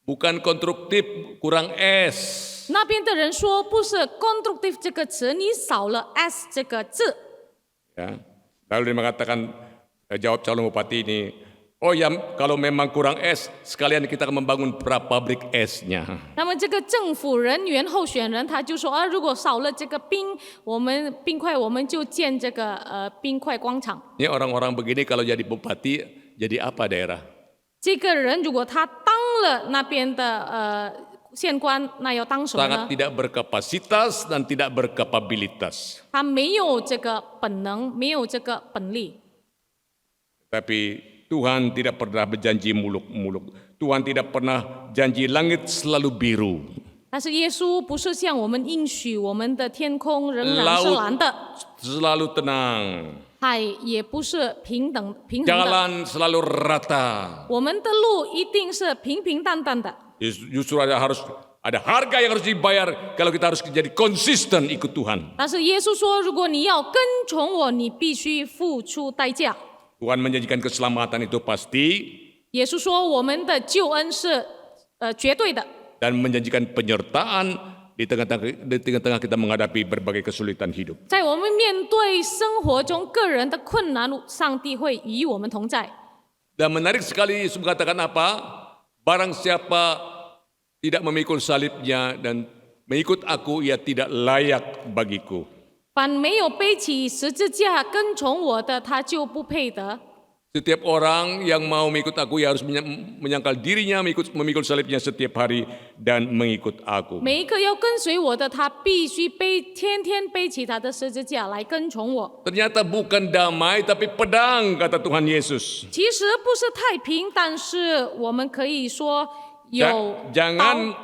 Speaker 3: bukan konstruktif, kurang S.
Speaker 4: 那边的人说，不是 constructive 这个词，你少了 s 这个字。
Speaker 3: Ya. Lalu dia mengatakan, jawab calon bupati ini, oh ya kalau memang kurang S, sekalian kita akan membangun pabrik S-nya.
Speaker 4: 那么这个政府人员候选人他就说啊，如果少了这个冰块，我们就建这个冰块广场。
Speaker 3: Ini orang-orang begini kalau jadi bupati, jadi apa daerah?
Speaker 4: 这个人如果他当了那边的县官，那要当什么
Speaker 3: Sangat
Speaker 4: 呢？
Speaker 3: tidak berkapasitas dan tidak berkapabilitas.
Speaker 4: 他没有这个本能，没有这个本力。
Speaker 3: Tapi Tuhan tidak pernah berjanji muluk-muluk. Tuhan tidak pernah janji langit selalu biru.
Speaker 4: 但是耶稣不是向我们应许，我们的天空仍然是蓝的，
Speaker 3: Selalu tenang.
Speaker 4: 海也不是平衡的，
Speaker 3: Jalan selalu rata.
Speaker 4: 我们的路一定是平平淡淡的。
Speaker 3: Justru ada harga yang harus dibayar kalau kita harus jadi konsisten ikut Tuhan.
Speaker 4: 但是耶稣说，如果你要跟从我，你必须付出代价。
Speaker 3: Tuhan menjanjikan keselamatan itu pasti
Speaker 4: 耶稣说，我们的救恩是绝对的，
Speaker 3: dan menjanjikan penyertaan di tengah-tengah kita menghadapi berbagai kesulitan hidup.
Speaker 4: 在我们面对生活中个人的困难，上帝会与我们同在。
Speaker 3: Dan menarik sekali Yesus mengatakan apa? Barang siapa tidak memikul salibnya dan mengikut aku, ia tidak layak bagiku.
Speaker 4: 凡没有背起十字架跟从我的，他就不配得。
Speaker 3: Setiap orang yang mau mengikut aku, ia harus menyangkal dirinya, memikul salibnya setiap hari dan mengikut aku.
Speaker 4: 每一个要跟随我的，他必须天天背起他的十字架来跟从我。
Speaker 3: Ternyata bukan damai tapi pedang, kata Tuhan Yesus.
Speaker 4: 其实不是太平，但是我们可以说有刀。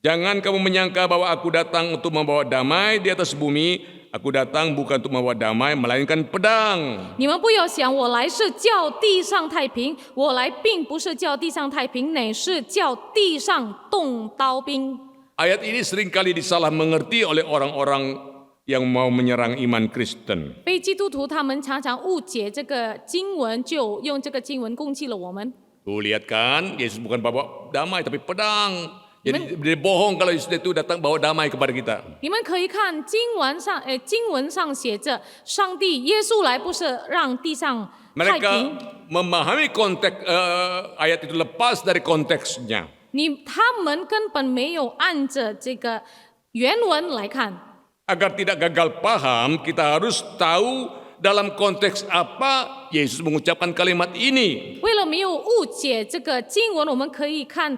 Speaker 3: Jangan kamu menyangka bahwa aku datang untuk membawa damai di atas bumi. Aku datang bukan untuk membawa damai, melainkan pedang.
Speaker 4: 你们不要想我来是叫地上太平，我来并不是叫地上太平，乃是叫地上动刀兵。
Speaker 3: Ayat ini seringkali disalah mengerti oleh orang-orang yang mau menyerang iman Kristen.
Speaker 4: 非基督徒他们常常误解这个经文，就用这个经文攻击了我们。
Speaker 3: Tuh lihat kan, Yesus bukan bawa damai tapi pedang. Jadi dia bohong kalau Yesus itu datang bawa damai kepada kita.
Speaker 4: 你们可以看经文上写着，上帝耶稣来不是让地上太
Speaker 3: Mereka
Speaker 4: 平，
Speaker 3: memahami konteks ayat itu lepas dari konteksnya.
Speaker 4: 他们根本没有按着这个原文来看。
Speaker 3: Agar tidak gagal paham, kita harus tahu dalam konteks apa Yesus mengucapkan kalimat ini.
Speaker 4: 为了没有误解这个经文，我们可以看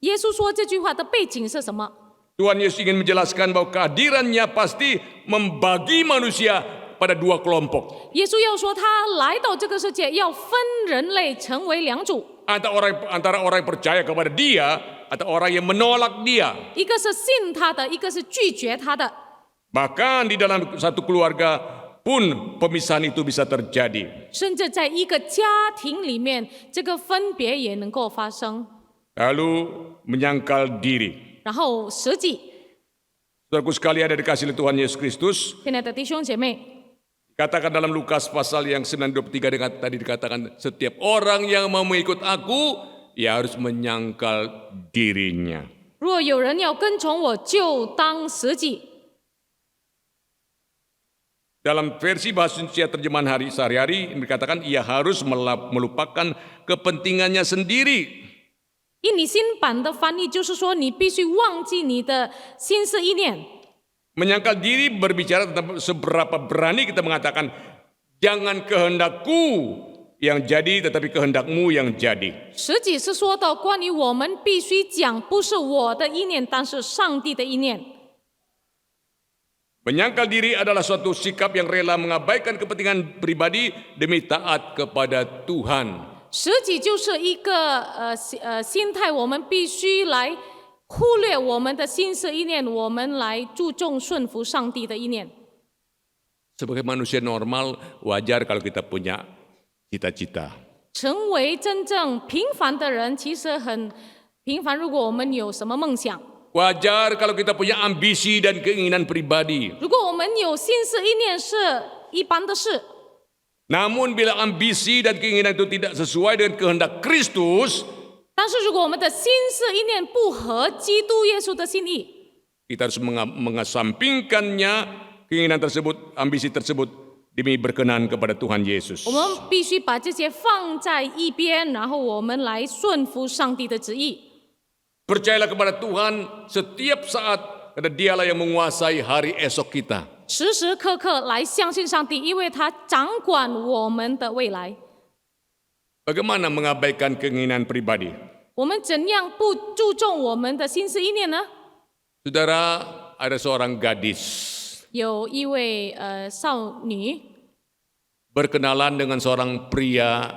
Speaker 4: 耶稣说这句话的背景是什么。
Speaker 3: Tuhan Yesus ingin menjelaskan bahwa kehadirannya pasti membagi manusia pada dua kelompok.
Speaker 4: 耶稣要说，他来到这个世界，要分人类成为两组，
Speaker 3: Antara orang yang percaya kepada dia atau orang yang menolak dia.
Speaker 4: 一个是信他的，一个是拒绝他的。
Speaker 3: Bahkan di dalam satu keluarga pun pemisahan itu bisa terjadi.
Speaker 4: 甚至在一个家庭里面，这个分别也能够发生。
Speaker 3: Lalu menyangkal diri.
Speaker 4: 然后实际，
Speaker 3: Saudaraku sekalian yang dikasihi oleh Tuhan Yesus Kristus,
Speaker 4: 亲爱的弟兄姐妹，
Speaker 3: katakan dalam Lukas pasal yang 9:23 dengan tadi dikatakan setiap orang yang mau mengikut aku, ia harus menyangkal dirinya.
Speaker 4: 若有人要跟从我，就当实际。
Speaker 3: Dalam versi bahasa Indonesia terjemahan sehari-hari dikatakan ia harus melupakan kepentingannya sendiri.
Speaker 4: 印尼新版的翻译就是说，你必须忘记你的心思意念。
Speaker 3: Menyangkal diri berbicara tentang seberapa berani kita mengatakan jangan kehendakku yang jadi tetapi kehendakmu yang jadi.
Speaker 4: 实际是说到关于我们必须讲，不是我的意念，但是上帝的意念。
Speaker 3: Menyangkal diri adalah suatu sikap yang rela mengabaikan kepentingan pribadi demi taat kepada Tuhan.
Speaker 4: 实际就是一个心态，我们必须来忽略我们的心思意念，我们来注重顺服上帝的意念。
Speaker 3: Sebagai manusia normal, wajar kalau kita punya cita-cita.
Speaker 4: 成为真正平凡的人，其实很平凡。如果我们有什么梦想，
Speaker 3: Wajar kalau kita punya ambisi dan keinginan pribadi.
Speaker 4: 如果我们有心思意念是一般的事，
Speaker 3: Namun bila ambisi dan keinginan itu tidak sesuai dengan kehendak Kristus,
Speaker 4: 但是如果我们的心思意念不合基督耶稣的心意，
Speaker 3: kita harus mengesampingkannya, keinginan tersebut, ambisi tersebut demi berkenan kepada Tuhan Yesus.
Speaker 4: 我们必须把这些放在一边，然后我们来顺服上帝的旨意。
Speaker 3: Percayalah kepada Tuhan setiap saat, karena Dialah yang menguasai hari esok kita.
Speaker 4: 时时刻刻来相信上帝，因为他掌管我们的未来。
Speaker 3: Bagaimana mengabaikan keinginan pribadi?
Speaker 4: 我们怎样不注重我们的心思意念呢？
Speaker 3: Saudara, ada seorang gadis
Speaker 4: 有一位少女，
Speaker 3: berkenalan dengan seorang pria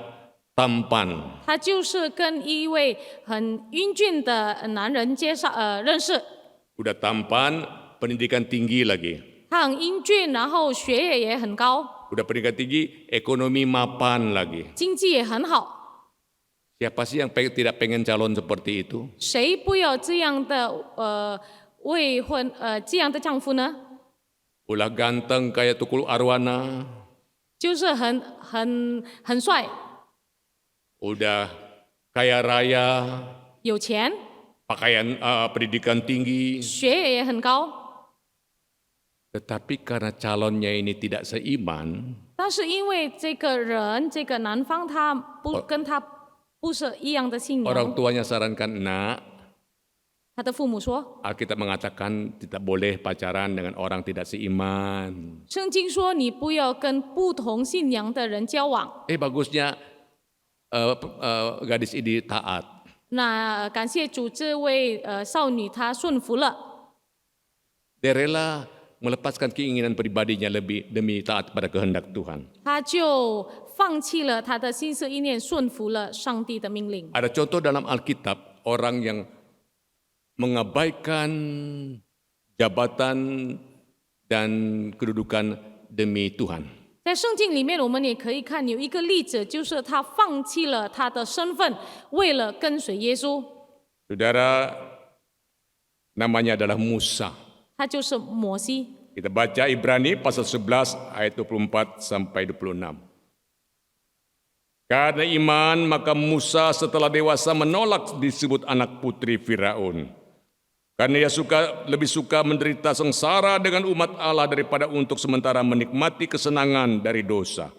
Speaker 3: tampan.
Speaker 4: 她就是跟一位很英俊的男人认识。
Speaker 3: Udah tampan, pendidikan tinggi lagi.
Speaker 4: 他很英俊，然后学业也很高，
Speaker 3: Udah pendidikan tinggi, ekonomi mapan lagi.
Speaker 4: 经济也很好。
Speaker 3: Siapa sih yang tidak pengen calon seperti itu?
Speaker 4: 谁不要这样的这样的丈夫呢？
Speaker 3: Udah ganteng kayak Tukul Arwana.
Speaker 4: 就是很帅，
Speaker 3: Udah kaya raya,
Speaker 4: 有钱，
Speaker 3: pendidikan tinggi.
Speaker 4: 学业也很高。
Speaker 3: Tetapi karena calonnya ini tidak seiman,
Speaker 4: 但是因为这个人，这个男方他跟他不是一样的信
Speaker 3: orang
Speaker 4: 仰，
Speaker 3: tuanya sarankan, nak,
Speaker 4: 他的父母说，
Speaker 3: Alkitab mengatakan tidak boleh pacaran dengan orang tidak seiman.
Speaker 4: 圣经说你不要跟不同信仰的人交往。
Speaker 3: Bagusnya gadis ini taat.
Speaker 4: 那感谢主，这位少女她顺服了，
Speaker 3: Dia rela melepaskan keinginan pribadinya lebih demi taat pada kehendak Tuhan.
Speaker 4: 她就放弃了她的心思意念，顺服了上帝的命令。
Speaker 3: Ada contoh dalam Alkitab orang yang mengabaikan jabatan dan kedudukan demi Tuhan.
Speaker 4: 在圣经里面，我们也可以看有一个例子，就是他放弃了他的身份，为了跟随耶稣。
Speaker 3: Saudara, namanya adalah Musa.
Speaker 4: 他就是摩西。
Speaker 3: Kita baca Ibrani pasal 11 ayat 24 sampai 26. Karena iman maka Musa setelah dewasa menolak disebut anak putri Firaun. Karena ia lebih suka menderita sengsara dengan umat Allah daripada untuk sementara menikmati kesenangan dari dosa.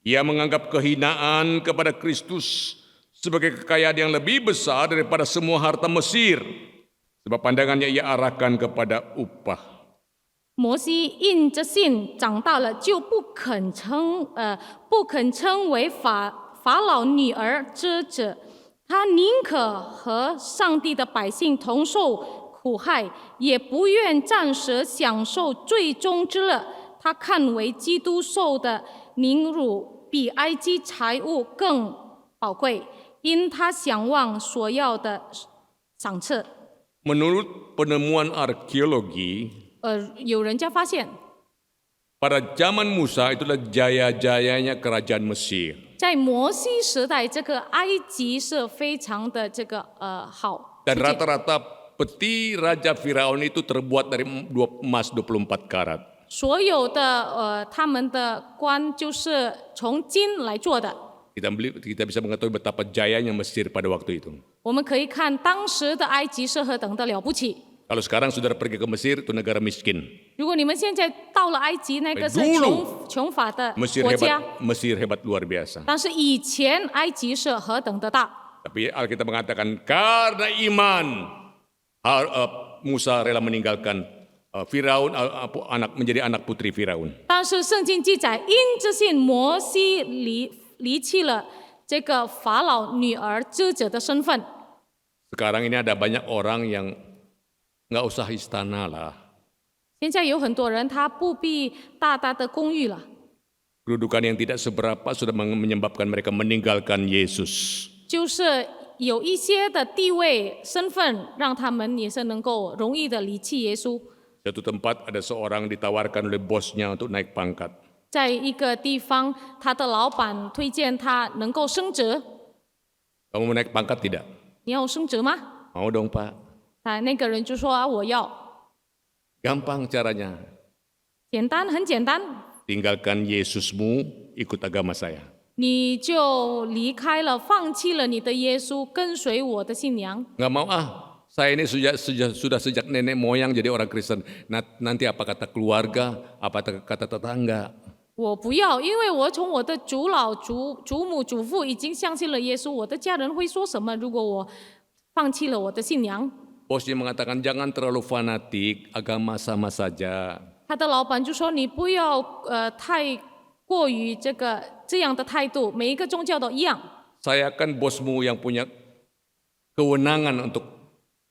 Speaker 3: Ia menganggap kehinaan kepada Kristus sebagai kekayaan yang lebih besar daripada semua harta Mesir. Sebab pandangannya ia arahkan kepada upah.
Speaker 4: 摩西因着信长大了，就不肯称为法老女儿之子，他宁可和上帝的百姓同受苦害，也不愿暂时享受最终之乐。他看为基督受的凌辱比埃及财物更宝贵，因他想望所要的赏赐。
Speaker 3: Menurut penemuan arkeologi,
Speaker 4: 有人家发现，
Speaker 3: pada zaman Musa itulah jaya-jayanya kerajaan Mesir.
Speaker 4: 在摩西时代，这个埃及是非常的好。
Speaker 3: Dan rata-rata peti Raja Firaun itu terbuat dari emas 24 karat.
Speaker 4: 所有的他们的冠就是从金来做的。
Speaker 3: Kita bisa mengetahui betapa jayanya Mesir pada waktu itu.
Speaker 4: 我们可以看当时的埃及是何等的了不起。
Speaker 3: Kalau sekarang saudara pergi ke Mesir, itu negara miskin.
Speaker 4: 如果你们现在到了埃及，那个是穷乏的
Speaker 3: Mesir
Speaker 4: 国家，
Speaker 3: hebat luar biasa.
Speaker 4: 但是以前埃及是何等的大。
Speaker 3: Tapi Alkitab mengatakan karena iman Musa rela meninggalkan Firaun, menjadi anak putri Firaun.
Speaker 4: 但是圣经记载，因着信，摩西离弃了这个法老女儿之子的身份。
Speaker 3: Sekarang ini ada banyak orang yang nggak usah istana lah.
Speaker 4: 现在有很多人他不必大大的公寓了，
Speaker 3: Kedudukan yang tidak seberapa sudah menyebabkan mereka meninggalkan Yesus.
Speaker 4: 就是有一些的地位身份，让他们也是能够容易的离弃耶稣。
Speaker 3: Suatu tempat ada seorang ditawarkan oleh bosnya untuk naik pangkat.
Speaker 4: 在一个地方，他的老板推荐他能够升职，
Speaker 3: Kamu mau naik pangkat tidak?
Speaker 4: 你要升职吗？
Speaker 3: Mau dong Pak.
Speaker 4: 那个人就说啊，我要。
Speaker 3: Gampang caranya.
Speaker 4: 简单，很简单，
Speaker 3: Tinggalkan Yesusmu, ikut agama saya.
Speaker 4: 你就离开了，放弃了你的耶稣，跟随我的信仰。
Speaker 3: Nggak mau saya ini sudah sejak nenek moyang jadi orang Kristen. Nanti apa kata keluarga, apa kata tetangga.
Speaker 4: 我不要，因为我从我的祖老、祖母、祖父已经相信了耶稣，我的家人会说什么？如果我放弃了我的信仰，
Speaker 3: Bosnya mengatakan jangan terlalu fanatik, agama sama saja.
Speaker 4: 他的老板就说你不要太过于这样的态度，每一个宗教都一样。
Speaker 3: Saya kan bosmu yang punya kewenangan untuk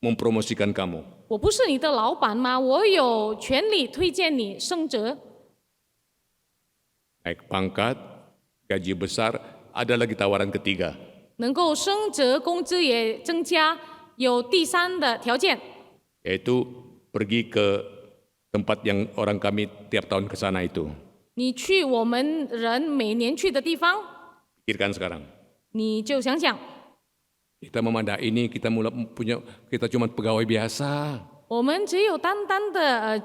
Speaker 3: mempromosikan kamu.
Speaker 4: 我不是你的老板吗？我有权利推荐你升职。
Speaker 3: Naik pangkat, gaji besar, ada lagi tawaran ketiga.
Speaker 4: 能够升职，工资也增加，有第三的条件，
Speaker 3: Yaitu pergi ke tempat yang orang kami tiap tahun ke sana itu.
Speaker 4: 你去我们人每年去的地方，
Speaker 3: Pikirkan sekarang.
Speaker 4: 你就想想，
Speaker 3: Kita memandang ini kita cuma pegawai biasa.
Speaker 4: 我们只有单单的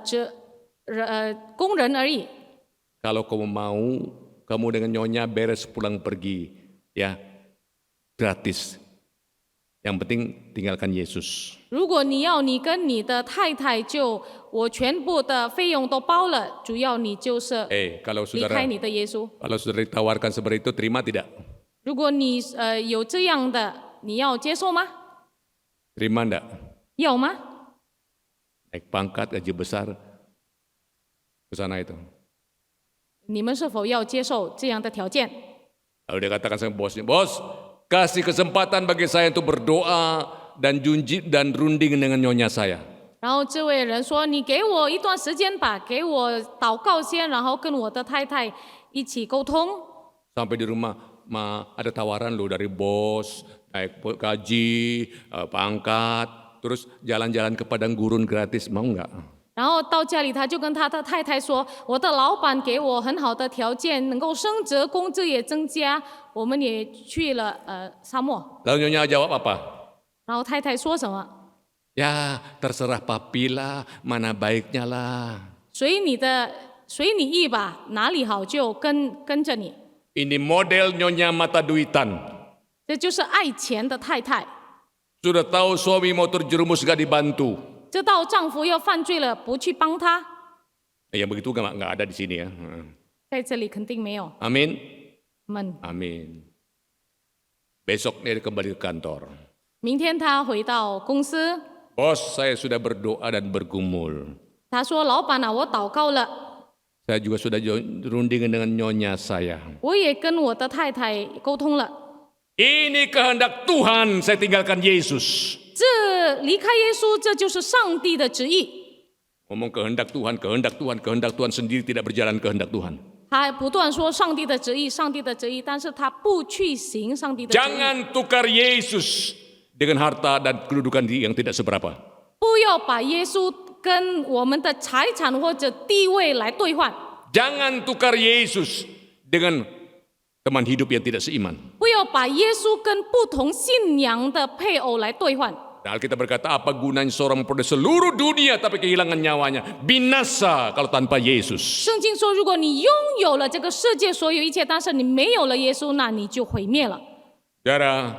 Speaker 4: 工人而已。
Speaker 3: Kalau kamu mau, kamu dengan nyonya beres pulang pergi, ya gratis. Yang penting tinggalkan Yesus.
Speaker 4: 如果你要你跟你的太太我全部的费用都包了，主要你就是
Speaker 3: Kalau
Speaker 4: 离开你的耶稣。
Speaker 3: kalau saudara ditawarkan seperti itu, terima tidak?
Speaker 4: 如果你有这样的，你要接受吗？
Speaker 3: Terima enggak?
Speaker 4: 要吗？
Speaker 3: Naik pangkat, gaji besar, ke sana itu.
Speaker 4: 你们是否要接受这样的条件？
Speaker 3: Lalu dia katakan sama bosnya, bos, kasih kesempatan bagi saya untuk berdoa dan runding dengan nyonya saya.
Speaker 4: 然后这位人说：“你给我一段时间吧，给我祷告先，然后跟我的太太一起沟通。”
Speaker 3: Sampai di rumah, ada tawaran loh dari bos, naik gaji, pangkat, terus jalan-jalan ke padang gurun gratis, mau nggak?
Speaker 4: 然后到家里，他就跟他的太太说：“我的老板给我很好的条件，能够升职，工资也增加，我们也去了沙漠。”
Speaker 3: Lalu nyonya jawab apa?
Speaker 4: 然后太太说什么？
Speaker 3: Ya terserah papi lah, mana baiknya lah.
Speaker 4: 随你意吧，哪里好就跟着你。
Speaker 3: Ini model nyonya mata duitan.
Speaker 4: 这就是爱钱的太太。
Speaker 3: Sudah tahu suami mau terjerumus gak dibantu.
Speaker 4: 知道丈夫要犯罪了，不去帮他，
Speaker 3: Yang begitu nggak ada di sini ya.
Speaker 4: 在这里肯定没有。
Speaker 3: Amin.
Speaker 4: 们
Speaker 3: Amin. Besok dia kembali ke kantor.
Speaker 4: 明天他回到公司，
Speaker 3: Bos, saya sudah berdoa dan bergumul.
Speaker 4: 他说：“老板啊，我祷告了，
Speaker 3: Saya juga sudah rundingan dengan nyonya saya.
Speaker 4: 我也跟我的太太沟通了。
Speaker 3: Ini kehendak Tuhan, saya tinggalkan Yesus.
Speaker 4: 这离开耶稣，这就是上帝的旨意。
Speaker 3: Ngomong kehendak Tuhan sendiri tidak berjalan kehendak Tuhan.
Speaker 4: 他不断说上帝的旨意，上帝的旨意，但是他不去行上帝的旨意。
Speaker 3: Jangan tukar Yesus dengan harta dan kedudukan yang tidak seberapa.
Speaker 4: 不要把耶稣跟我们的财产或者地位来兑换。
Speaker 3: Jangan tukar Yesus dengan teman hidup yang tidak seiman.
Speaker 4: 不要把耶稣跟不同信仰的配偶来兑换。
Speaker 3: Nah, Alkitab berkata, apa gunanya seorang memperoleh seluruh dunia tapi kehilangan nyawanya? Binasa kalau tanpa Yesus.
Speaker 4: 圣经说，如果你拥有了这个世界所有一切，但是你没有了耶稣，那你就毁灭了。
Speaker 3: Saudara,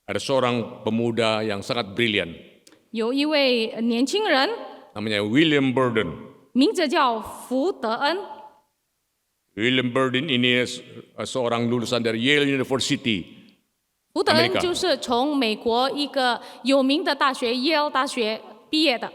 Speaker 3: ada seorang pemuda yang sangat brilian.
Speaker 4: 有一位年轻人，
Speaker 3: Namanya William Burden.
Speaker 4: 名字叫福德恩。
Speaker 3: William Burden ini seorang lulusan dari Yale University.
Speaker 4: 福德恩就是从美国一个有名的大学耶鲁大学毕业的，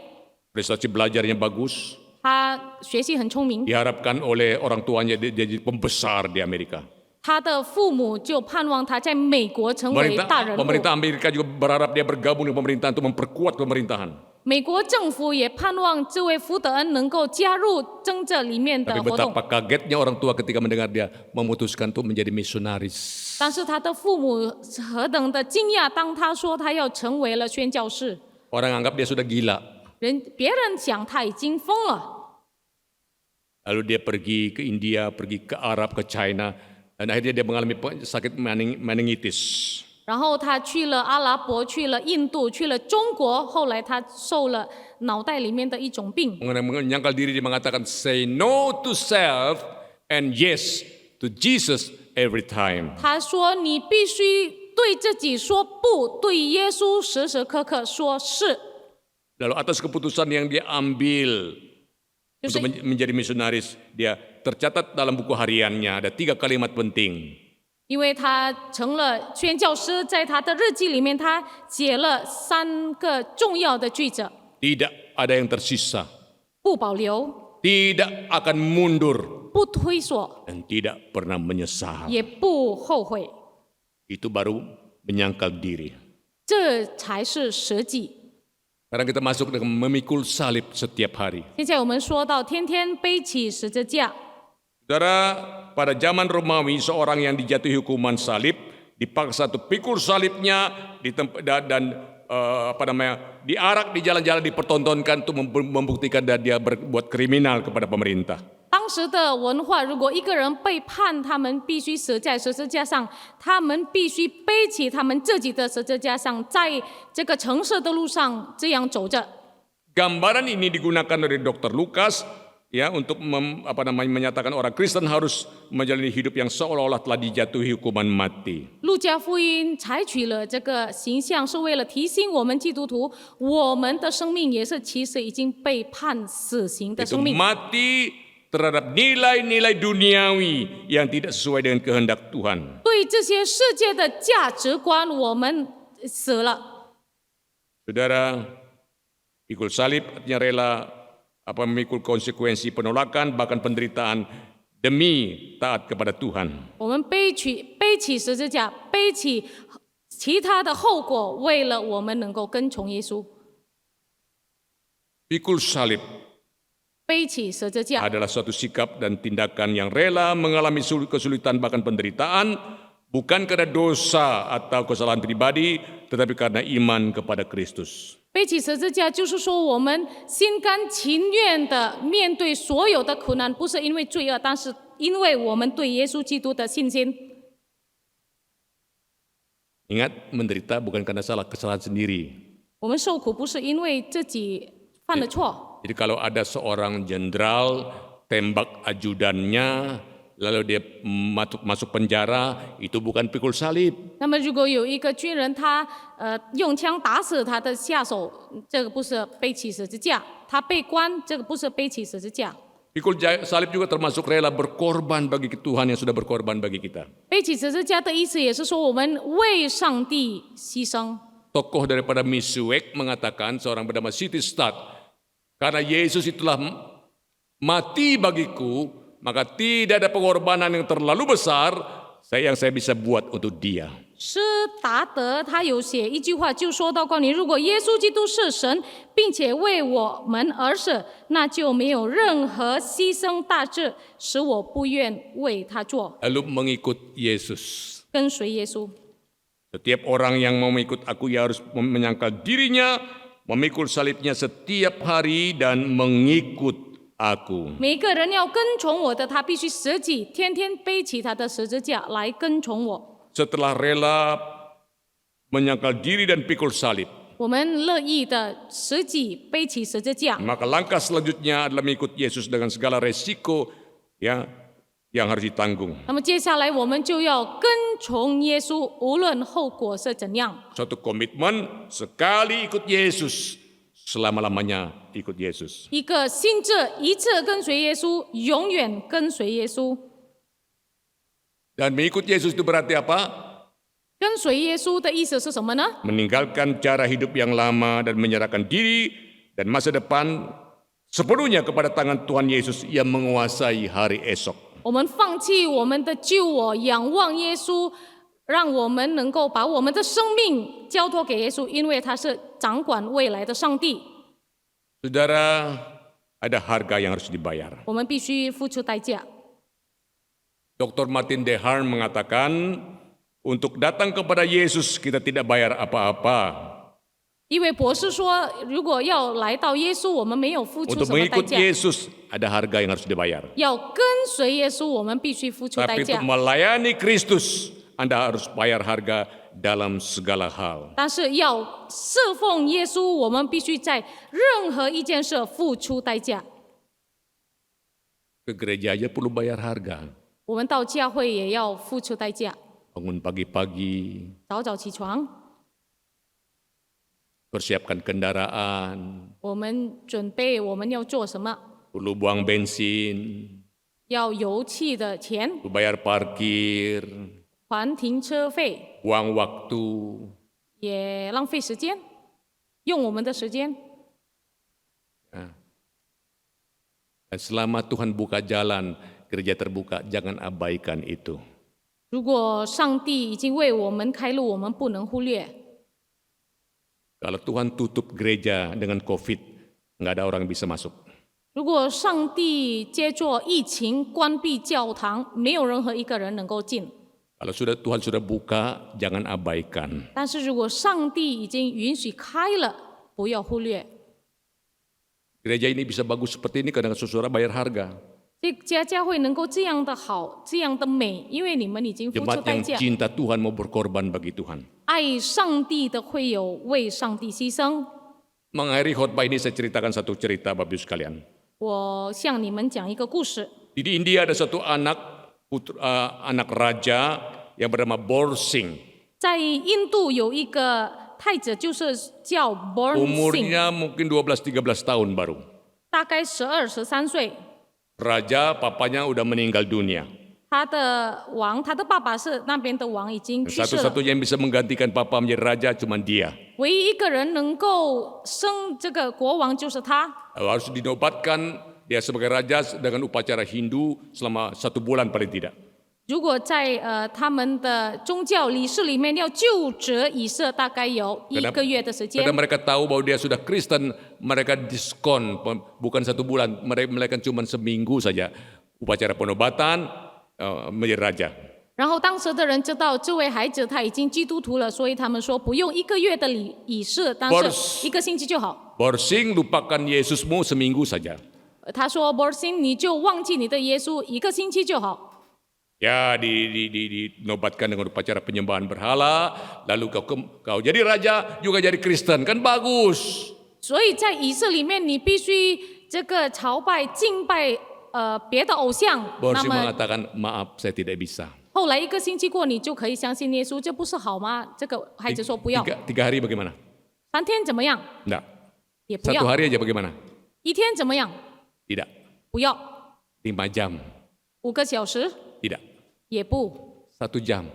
Speaker 3: Prestasi belajarnya bagus.
Speaker 4: 他学习很聪明，
Speaker 3: Diharapkan oleh orang tuanya dia jadi pembesar di Amerika.
Speaker 4: 他的父母就盼望他在美国成为大人物。
Speaker 3: Pemerintah Amerika juga berharap dia bergabung dengan pemerintahan untuk memperkuat pemerintahan.
Speaker 4: 美国政府也盼望这位福德恩能够加入政治里面的
Speaker 3: Tapi
Speaker 4: 活动，
Speaker 3: betapa kagetnya orang tua ketika mendengar dia memutuskan untuk menjadi misionaris.
Speaker 4: 但是他的父母何等的惊讶，当他说他要成为了宣教士，
Speaker 3: Orang anggap dia sudah gila.
Speaker 4: 别人想他已经疯了，
Speaker 3: Lalu dia pergi ke India, pergi ke Arab, ke China, dan akhirnya dia mengalami sakit meningitis.
Speaker 4: 然后他去了阿拉伯，去了印度，去了中国，后来他受了脑袋里面的一种病。
Speaker 3: Menyangkal diri dia mengatakan say no to self and yes to Jesus every time.
Speaker 4: 他说：“你必须对自己说不，对耶稣时时刻刻说是。
Speaker 3: Lalu atas keputusan yang dia ambil
Speaker 4: 就是
Speaker 3: untuk menjadi misionaris, dia tercatat dalam buku hariannya ada 3 kalimat penting.
Speaker 4: 因为他成了宣教师，在他的日记里面，他写了3个重要的句子：
Speaker 3: Tidak ada yang tersisa,
Speaker 4: 不保留，
Speaker 3: tidak akan mundur,
Speaker 4: 不推缩，
Speaker 3: dan tidak pernah menyesal.
Speaker 4: 也不后悔。
Speaker 3: Itu baru menyangkal diri.
Speaker 4: 这才是实际。
Speaker 3: Sekarang kita masuk dengan memikul salib setiap hari.
Speaker 4: 现在我们说到天天背起十字架。
Speaker 3: Saudara, pada zaman Romawi seorang yang dijatuhi hukuman salib dipaksa untuk pikul salibnya diarak di jalan-jalan, dipertontonkan untuk membuktikan dia berbuat kriminal kepada pemerintah.
Speaker 4: 当时的文化，如果一个人被判，他们必须死在十字架上，他们必须背起他们自己的十字架上，在这个城市的路上这样走着。
Speaker 3: Gambaran ini digunakan oleh Dr. Lukas ya untuk menyatakan orang Kristen harus menjalani hidup yang seolah-olah telah dijatuhi hukuman mati.
Speaker 4: 路加福音采取了这个形象，是为了提醒我们基督徒，我们的生命也是其实已经被判死刑的
Speaker 3: Itu
Speaker 4: 生命。
Speaker 3: mati terhadap nilai-nilai duniawi yang tidak sesuai dengan kehendak Tuhan.
Speaker 4: 对这些世界的价值观，我们死了。
Speaker 3: Saudara, pikul salib artinya rela memikul konsekuensi penolakan bahkan penderitaan demi taat kepada Tuhan.
Speaker 4: 我们背起十字架，背起其他的后果，为了我们能够跟从耶稣。
Speaker 3: Pikul salib
Speaker 4: 背起十字架
Speaker 3: adalah suatu sikap dan tindakan yang rela mengalami kesulitan bahkan penderitaan bukan karena dosa atau kesalahan pribadi tetapi karena iman kepada Kristus.
Speaker 4: 背起十字架就是说，我们心甘情愿的面对所有的苦难，不是因为罪恶，但是因为我们对耶稣基督的信心。
Speaker 3: Ingat, menderita bukan karena kesalahan sendiri.
Speaker 4: 我们受苦不是因为自己犯了错。
Speaker 3: Jadi kalau ada seorang jenderal tembak ajudannya, lalu dia masuk penjara, itu bukan pikul salib.
Speaker 4: 那么，如果有一个军人他用枪打死他的下手，这个不是背起十字架；他被关，这个不是背起十字架。
Speaker 3: Pikul salib juga termasuk rela berkorban bagi Tuhan yang sudah berkorban bagi kita.
Speaker 4: 背起十字架的意思也是说，我们为上帝牺牲。
Speaker 3: Tokoh daripada Misuek mengatakan, seorang bernama Sitistat, karena Yesus itulah mati bagiku, maka tidak ada pengorbanan yang terlalu besar yang saya bisa buat untuk dia.
Speaker 4: 施达德他有写一句话，就说到关于如果耶稣基督是神，并且为我们而死，那就没有任何牺牲大志使我不愿为他做。
Speaker 3: Lalu mengikut Yesus.
Speaker 4: 跟随耶稣，
Speaker 3: Setiap orang yang mau mengikut aku, ia harus menyangkal dirinya, memikul salibnya setiap hari dan mengikut aku.
Speaker 4: 每一个人要跟从我的，他必须舍己，天天背起他的十字架来跟从我。
Speaker 3: Setelah rela menyangkal diri dan pikul salib,
Speaker 4: 我们乐意的舍己背起十字架，
Speaker 3: maka langkah selanjutnya adalah mengikut Yesus dengan segala resiko yang harus ditanggung.
Speaker 4: 那么接下来我们就要跟从耶稣，无论后果是怎样。
Speaker 3: Suatu komitmen, sekali ikut Yesus, selama-lamanya ikut Yesus.
Speaker 4: 一个心智，一次跟随耶稣，永远跟随耶稣。
Speaker 3: Dan mengikut Yesus itu berarti apa?
Speaker 4: 跟随耶稣的意思是什么呢？
Speaker 3: Meninggalkan cara hidup yang lama dan menyerahkan diri dan masa depan sepenuhnya kepada tangan Tuhan Yesus yang menguasai hari esok.
Speaker 4: 我们放弃我们的旧我，仰望耶稣，让我们能够把我们的生命交托给耶稣，因为他是掌管未来的上帝。
Speaker 3: Saudara, ada harga yang harus dibayar.
Speaker 4: 我们必须付出代价。
Speaker 3: Dr. Martin Dehaan mengatakan, untuk datang kepada Yesus kita tidak bayar apa-apa.
Speaker 4: 因为博士说，如果要来到耶稣，我们没有付出
Speaker 3: Untuk
Speaker 4: 什么代
Speaker 3: mengikut
Speaker 4: 价，
Speaker 3: Yesus ada harga yang harus dibayar.
Speaker 4: 要跟随耶稣，我们必须付出代
Speaker 3: Tapi
Speaker 4: 价
Speaker 3: untuk。melayani Kristus, Anda harus bayar harga dalam segala hal.
Speaker 4: 但是要侍奉耶稣，我们必须在任何一件事付出代价。
Speaker 3: Ke gereja aja perlu bayar harga.
Speaker 4: 我们到教会也要付出代价，
Speaker 3: Bangun pagi-pagi,
Speaker 4: 早早起床，
Speaker 3: persiapkan kendaraan,
Speaker 4: 我们准备我们要做什么，
Speaker 3: perlu buang bensin,
Speaker 4: 要油气的钱，
Speaker 3: perlu bayar parkir,
Speaker 4: 还停车费，
Speaker 3: buang waktu.
Speaker 4: 也浪费时间，用我们的时间。
Speaker 3: Dan selama Tuhan buka jalan, gereja terbuka, jangan abaikan itu.
Speaker 4: 如果上帝已经为我们开路，我们不能忽略。
Speaker 3: Kalau Tuhan tutup gereja dengan COVID, nggak ada orang yang bisa masuk.
Speaker 4: 如果上帝借着疫情关闭教堂，没有任何一个人能够进。
Speaker 3: Kalau Tuhan sudah buka, jangan abaikan.
Speaker 4: 但是如果上帝已经允许开了，不要忽略。
Speaker 3: Gereja ini bisa bagus seperti ini karena saudara bayar harga.
Speaker 4: 这家教会能够这样的好，这样的美，因为你们已经付出
Speaker 3: Jemaat
Speaker 4: 代
Speaker 3: yang
Speaker 4: 价。
Speaker 3: cinta Tuhan mau berkorban bagi Tuhan.
Speaker 4: 爱上帝的会有为上帝牺牲。
Speaker 3: Mengakhiri khotbah ini saya ceritakan satu cerita Bapak Ibu sekalian.
Speaker 4: 我向你们讲一个故事。
Speaker 3: Di India ada satu anak raja yang bernama Borsing.
Speaker 4: 在印度有一个太子，就是叫 Born Singh，
Speaker 3: Umurnya mungkin 12-13 tahun baru.
Speaker 4: 大概12、13岁。
Speaker 3: Raja papanya udah meninggal dunia.
Speaker 4: 他的王，他的爸爸是那边的王，已经去世了。
Speaker 3: Satu-satunya yang bisa menggantikan papa menjadi raja cuma dia.
Speaker 4: 唯一一个人能够升这个国王就是他。
Speaker 3: Harus dinobatkan dia sebagai raja dengan upacara Hindu selama 1 bulan paling tidak.
Speaker 4: 如果在他们的宗教礼事里面要就职仪式，大概有1个月的时间
Speaker 3: Karena。mereka tahu bahwa dia sudah Kristen, mereka diskon bukan 1 bulan, mereka cuma seminggu saja upacara penobatan menjadi raja.
Speaker 4: 然后当时的人知道这位孩子他已经基督徒了，所以他们说不用1个月的仪式，但是1个星期就好。
Speaker 3: Borsing lupakan Yesusmu seminggu saja.
Speaker 4: 他说 Borsing 你就忘记你的耶稣1个星期就好。
Speaker 3: Ya dinobatkan dengan upacara penyembahan berhala, lalu kau jadi raja juga jadi Kristen, kan bagus.
Speaker 4: 所以在仪式里面，你必须这个朝拜、敬拜别的偶像。那
Speaker 3: Borsing
Speaker 4: 么
Speaker 3: mengatakan maaf saya tidak bisa.
Speaker 4: 后来1个星期过，你就可以相信耶稣，这不是好吗？这个孩子说不要。
Speaker 3: 3 hari bagaimana?
Speaker 4: 3天怎么样？
Speaker 3: Enggak.
Speaker 4: 也不
Speaker 3: 1
Speaker 4: 要。
Speaker 3: hari aja bagaimana?
Speaker 4: 1天怎么样？
Speaker 3: Tidak.
Speaker 4: 不要。
Speaker 3: 5 jam.
Speaker 4: 5个小时
Speaker 3: Tidak.
Speaker 4: 也不。
Speaker 3: 1 jam.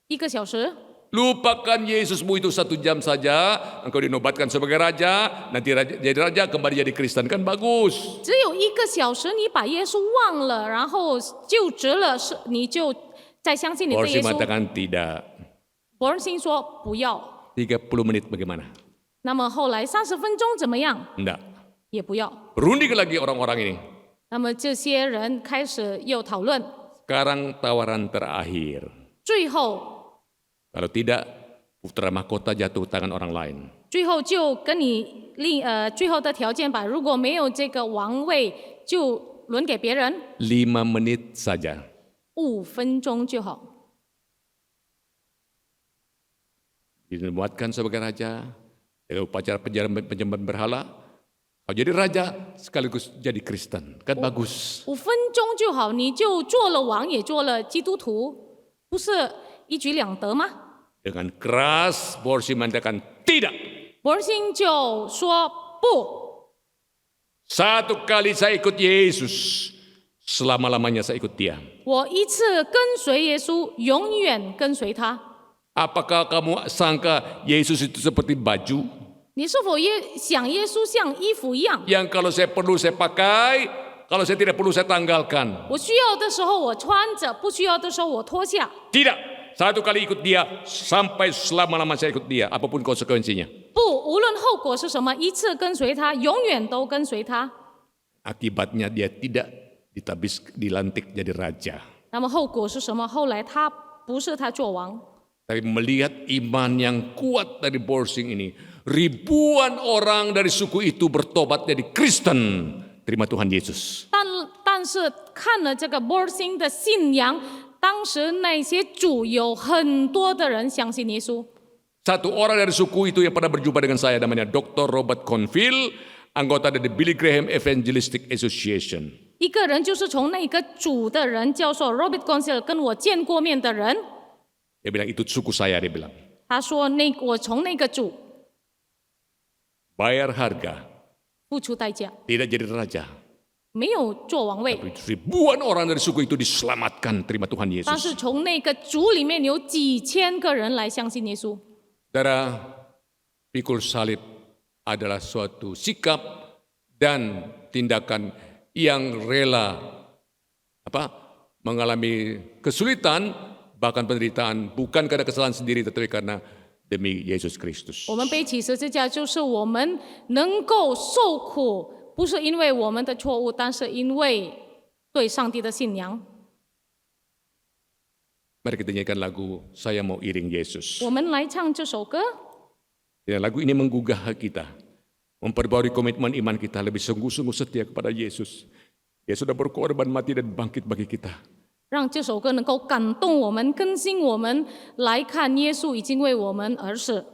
Speaker 4: 1个小时。
Speaker 3: Lupakan Yesusmu itu 1 jam saja, engkau dinobatkan sebagai raja, nanti jadi raja kembali jadi Kristen, kan bagus.
Speaker 4: 只有1个小时，你把耶稣忘了，然后就职了，你就再相信你的
Speaker 3: Borsing
Speaker 4: 耶稣。
Speaker 3: mengatakan tidak.
Speaker 4: 伯恩星说不要。
Speaker 3: 30 menit bagaimana?
Speaker 4: 那么后来30分钟怎么样？
Speaker 3: Enggak.
Speaker 4: 也不要。
Speaker 3: Berunding lagi orang-orang ini.
Speaker 4: 那么这些人开始又讨论，
Speaker 3: Sekarang tawaran terakhir.
Speaker 4: 最后
Speaker 3: Kalau tidak, putra mahkota jatuh tangan orang lain.
Speaker 4: 最后就跟你最后的条件吧，如果没有这个王位，就轮给别人
Speaker 3: 5 menit saja.
Speaker 4: ，5分钟就好。
Speaker 3: Dinobatkan sebagai raja, dengan upacara penyembahan berhala, kau jadi raja sekaligus jadi Kristen, kan bagus.
Speaker 4: 5分钟就好，你就做了王，也做了基督徒，不是一举两得吗？
Speaker 3: Dengan keras, Borsing mengatakan tidak.
Speaker 4: 伯恩星就说不，
Speaker 3: 1 kali saya ikut Yesus, selama-lamanya saya ikut dia.
Speaker 4: 我1次跟随耶稣，永远跟随他。
Speaker 3: Apakah kamu sangka Yesus itu seperti baju?
Speaker 4: 你是否想耶稣像衣服一样？
Speaker 3: Yang kalau saya perlu saya pakai, kalau saya tidak perlu saya tanggalkan.
Speaker 4: 我需要的时候我穿着，不需要的时候我脱下。
Speaker 3: Tidak. 1 kali ikut dia, sampai selama-lama saya ikut dia, apapun konsekuensinya.
Speaker 4: 不，无论后果是什么，1次跟随他，永远都跟随他。
Speaker 3: Akibatnya dia tidak dilantik jadi raja.
Speaker 4: 那么后果是什么？后来不是他做王，
Speaker 3: Tapi melihat iman yang kuat dari Borsing ini, ribuan orang dari suku itu bertobat jadi Kristen. Terima Tuhan Yesus.
Speaker 4: 但是看了这个波星的信仰，当时那些主有很多的人相信耶稣。
Speaker 3: Satu orang dari suku itu yang pernah berjumpa dengan saya namanya Dr. Robert Confield, anggota dari Billy Graham Evangelistic Association.
Speaker 4: 一个人就是从那个主的人，教授 Robert Consil 跟我见过面的人，
Speaker 3: Dia bilang itu suku saya, dia bilang.
Speaker 4: 他说我从那个主
Speaker 3: Bayar harga,
Speaker 4: 付出代价，
Speaker 3: tidak jadi raja.
Speaker 4: 没有做王位，
Speaker 3: Ribuan orang dari suku itu diselamatkan, terima Tuhan
Speaker 4: 但是
Speaker 3: Yesus.
Speaker 4: 从那个主里面有几千个人来相信耶稣。
Speaker 3: Saudara, pikul salib adalah suatu sikap dan tindakan yang rela mengalami kesulitan, bahkan penderitaan, bukan karena kesalahan sendiri, tetapi karena demi Yesus Kristus.
Speaker 4: 我们背起十字架，就是我们能够受苦，不是因为我们的错误，但是因为对上帝的信仰。
Speaker 3: Mari kita nyanyikan lagu Saya Mau Iring Yesus.
Speaker 4: 我们来唱这首歌。
Speaker 3: Ya, lagu ini menggugah kita, memperbarui komitmen iman kita lebih sungguh-sungguh setia kepada Yesus. Dia sudah berkorban mati dan bangkit bagi kita.
Speaker 4: 让这首歌能够感动我们，更新我们，来看耶稣已经为我们而死。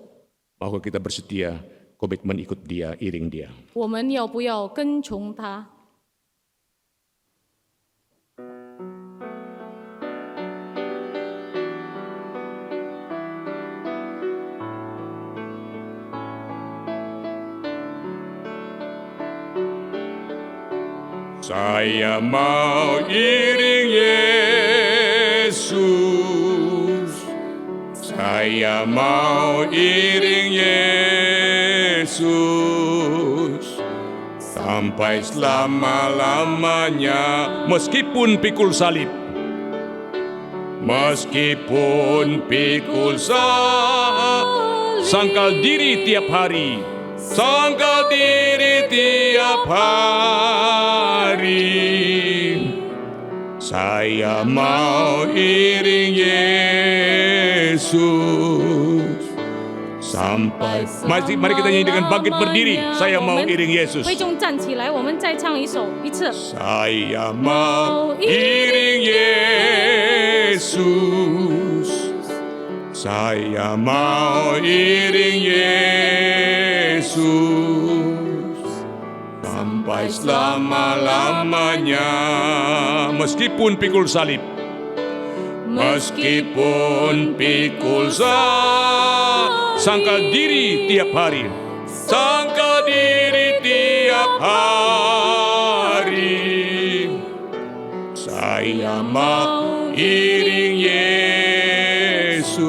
Speaker 3: Bahwa kita bersetia, komitmen ikut Dia, iring Dia.
Speaker 4: 我们要不要跟从他？
Speaker 3: Saya mau iring Yesus. Saya mau iring Yesus sampai selama-lamanya, meskipun pikul salib. Meskipun pikul salib, sangkal diri tiap hari, sangkal diri tiap hari. Saya mau iring Yesus sampai. Mari kita nyanyi dengan bangkit berdiri. Saya mau iring Yesus.
Speaker 4: 会众站起来，我们再唱一次。
Speaker 3: Saya mau iring Yesus. Saya mau iring Yesus sampai selama-lamanya, meskipun pikul salib. Meskipun pikul salib, sangkal diri tiap hari, sangkal diri tiap hari. Saya mau iring Yesus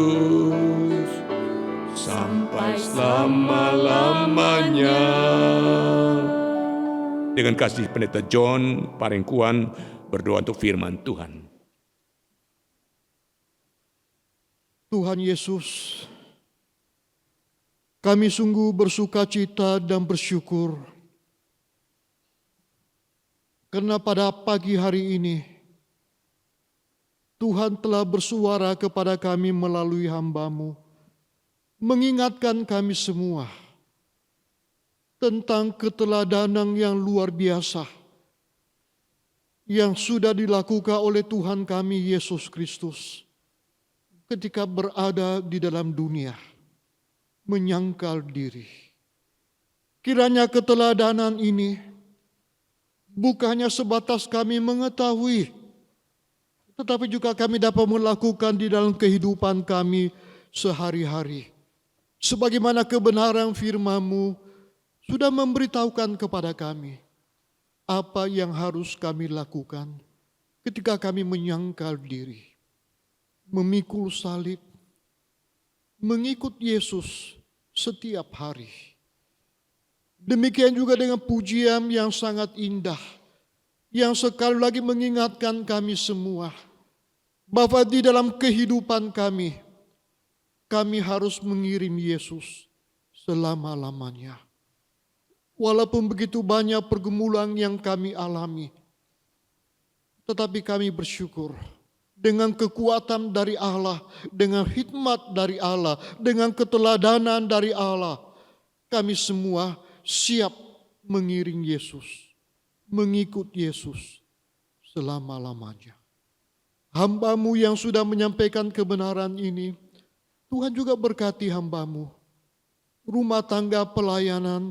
Speaker 3: sampai selama-lamanya. Dengan kasih Pendeta John Parengkuan berdoa untuk firman Tuhan.
Speaker 5: Tuhan Yesus, kami sungguh bersuka cita dan bersyukur karena pada pagi hari ini Tuhan telah bersuara kepada kami melalui hamba-Mu, mengingatkan kami semua tentang keteladanan yang luar biasa yang sudah dilakukan oleh Tuhan kami Yesus Kristus ketika berada di dalam dunia, menyangkal diri. Kiranya keteladanan ini bukannya sebatas kami mengetahui, tetapi juga kami dapat melakukan di dalam kehidupan kami sehari-hari. Sebagaimana kebenaran firman-Mu sudah memberitahukan kepada kami apa yang harus kami lakukan ketika kami menyangkal diri, memikul salib, mengikut Yesus setiap hari. Demikian juga dengan pujian yang sangat indah, yang sekali lagi mengingatkan kami semua bahwa di dalam kehidupan kami harus mengiring Yesus selama-lamanya. Walaupun begitu banyak pergumulan yang kami alami, tetapi kami bersyukur dengan kekuatan dari Allah, dengan hikmat dari Allah, dengan keteladanan dari Allah, kami semua siap mengiring Yesus, mengikut Yesus selama-lamanya. Hamba-Mu yang sudah menyampaikan kebenaran ini, Tuhan juga berkati hamba-Mu. Rumah tangga pelayanan,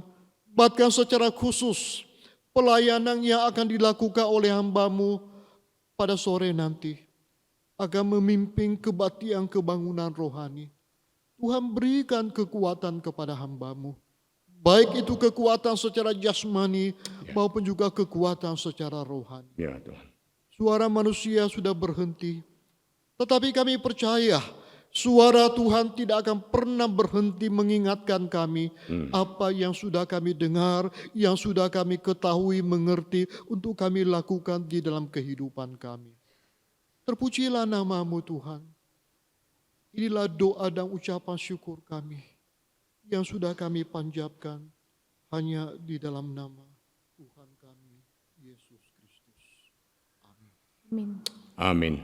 Speaker 5: bahkan secara khusus pelayanan yang akan dilakukan oleh hamba-Mu pada sore nanti akan memimpin kebaktian kebangunan rohani. Tuhan berikan kekuatan kepada hamba-Mu. Baik itu kekuatan secara jasmani maupun juga kekuatan secara rohani.
Speaker 3: Ya Tuhan.
Speaker 5: Suara manusia sudah berhenti, tetapi kami percaya suara Tuhan tidak akan pernah berhenti mengingatkan kami apa yang sudah kami dengar, yang sudah kami ketahui, mengerti untuk kami lakukan di dalam kehidupan kami. Terpujilah nama-Mu Tuhan. Inilah doa dan ucapan syukur kami yang sudah kami panjatkan hanya di dalam nama Tuhan kami, Yesus Kristus. Amin.
Speaker 4: Amin.
Speaker 3: Amin.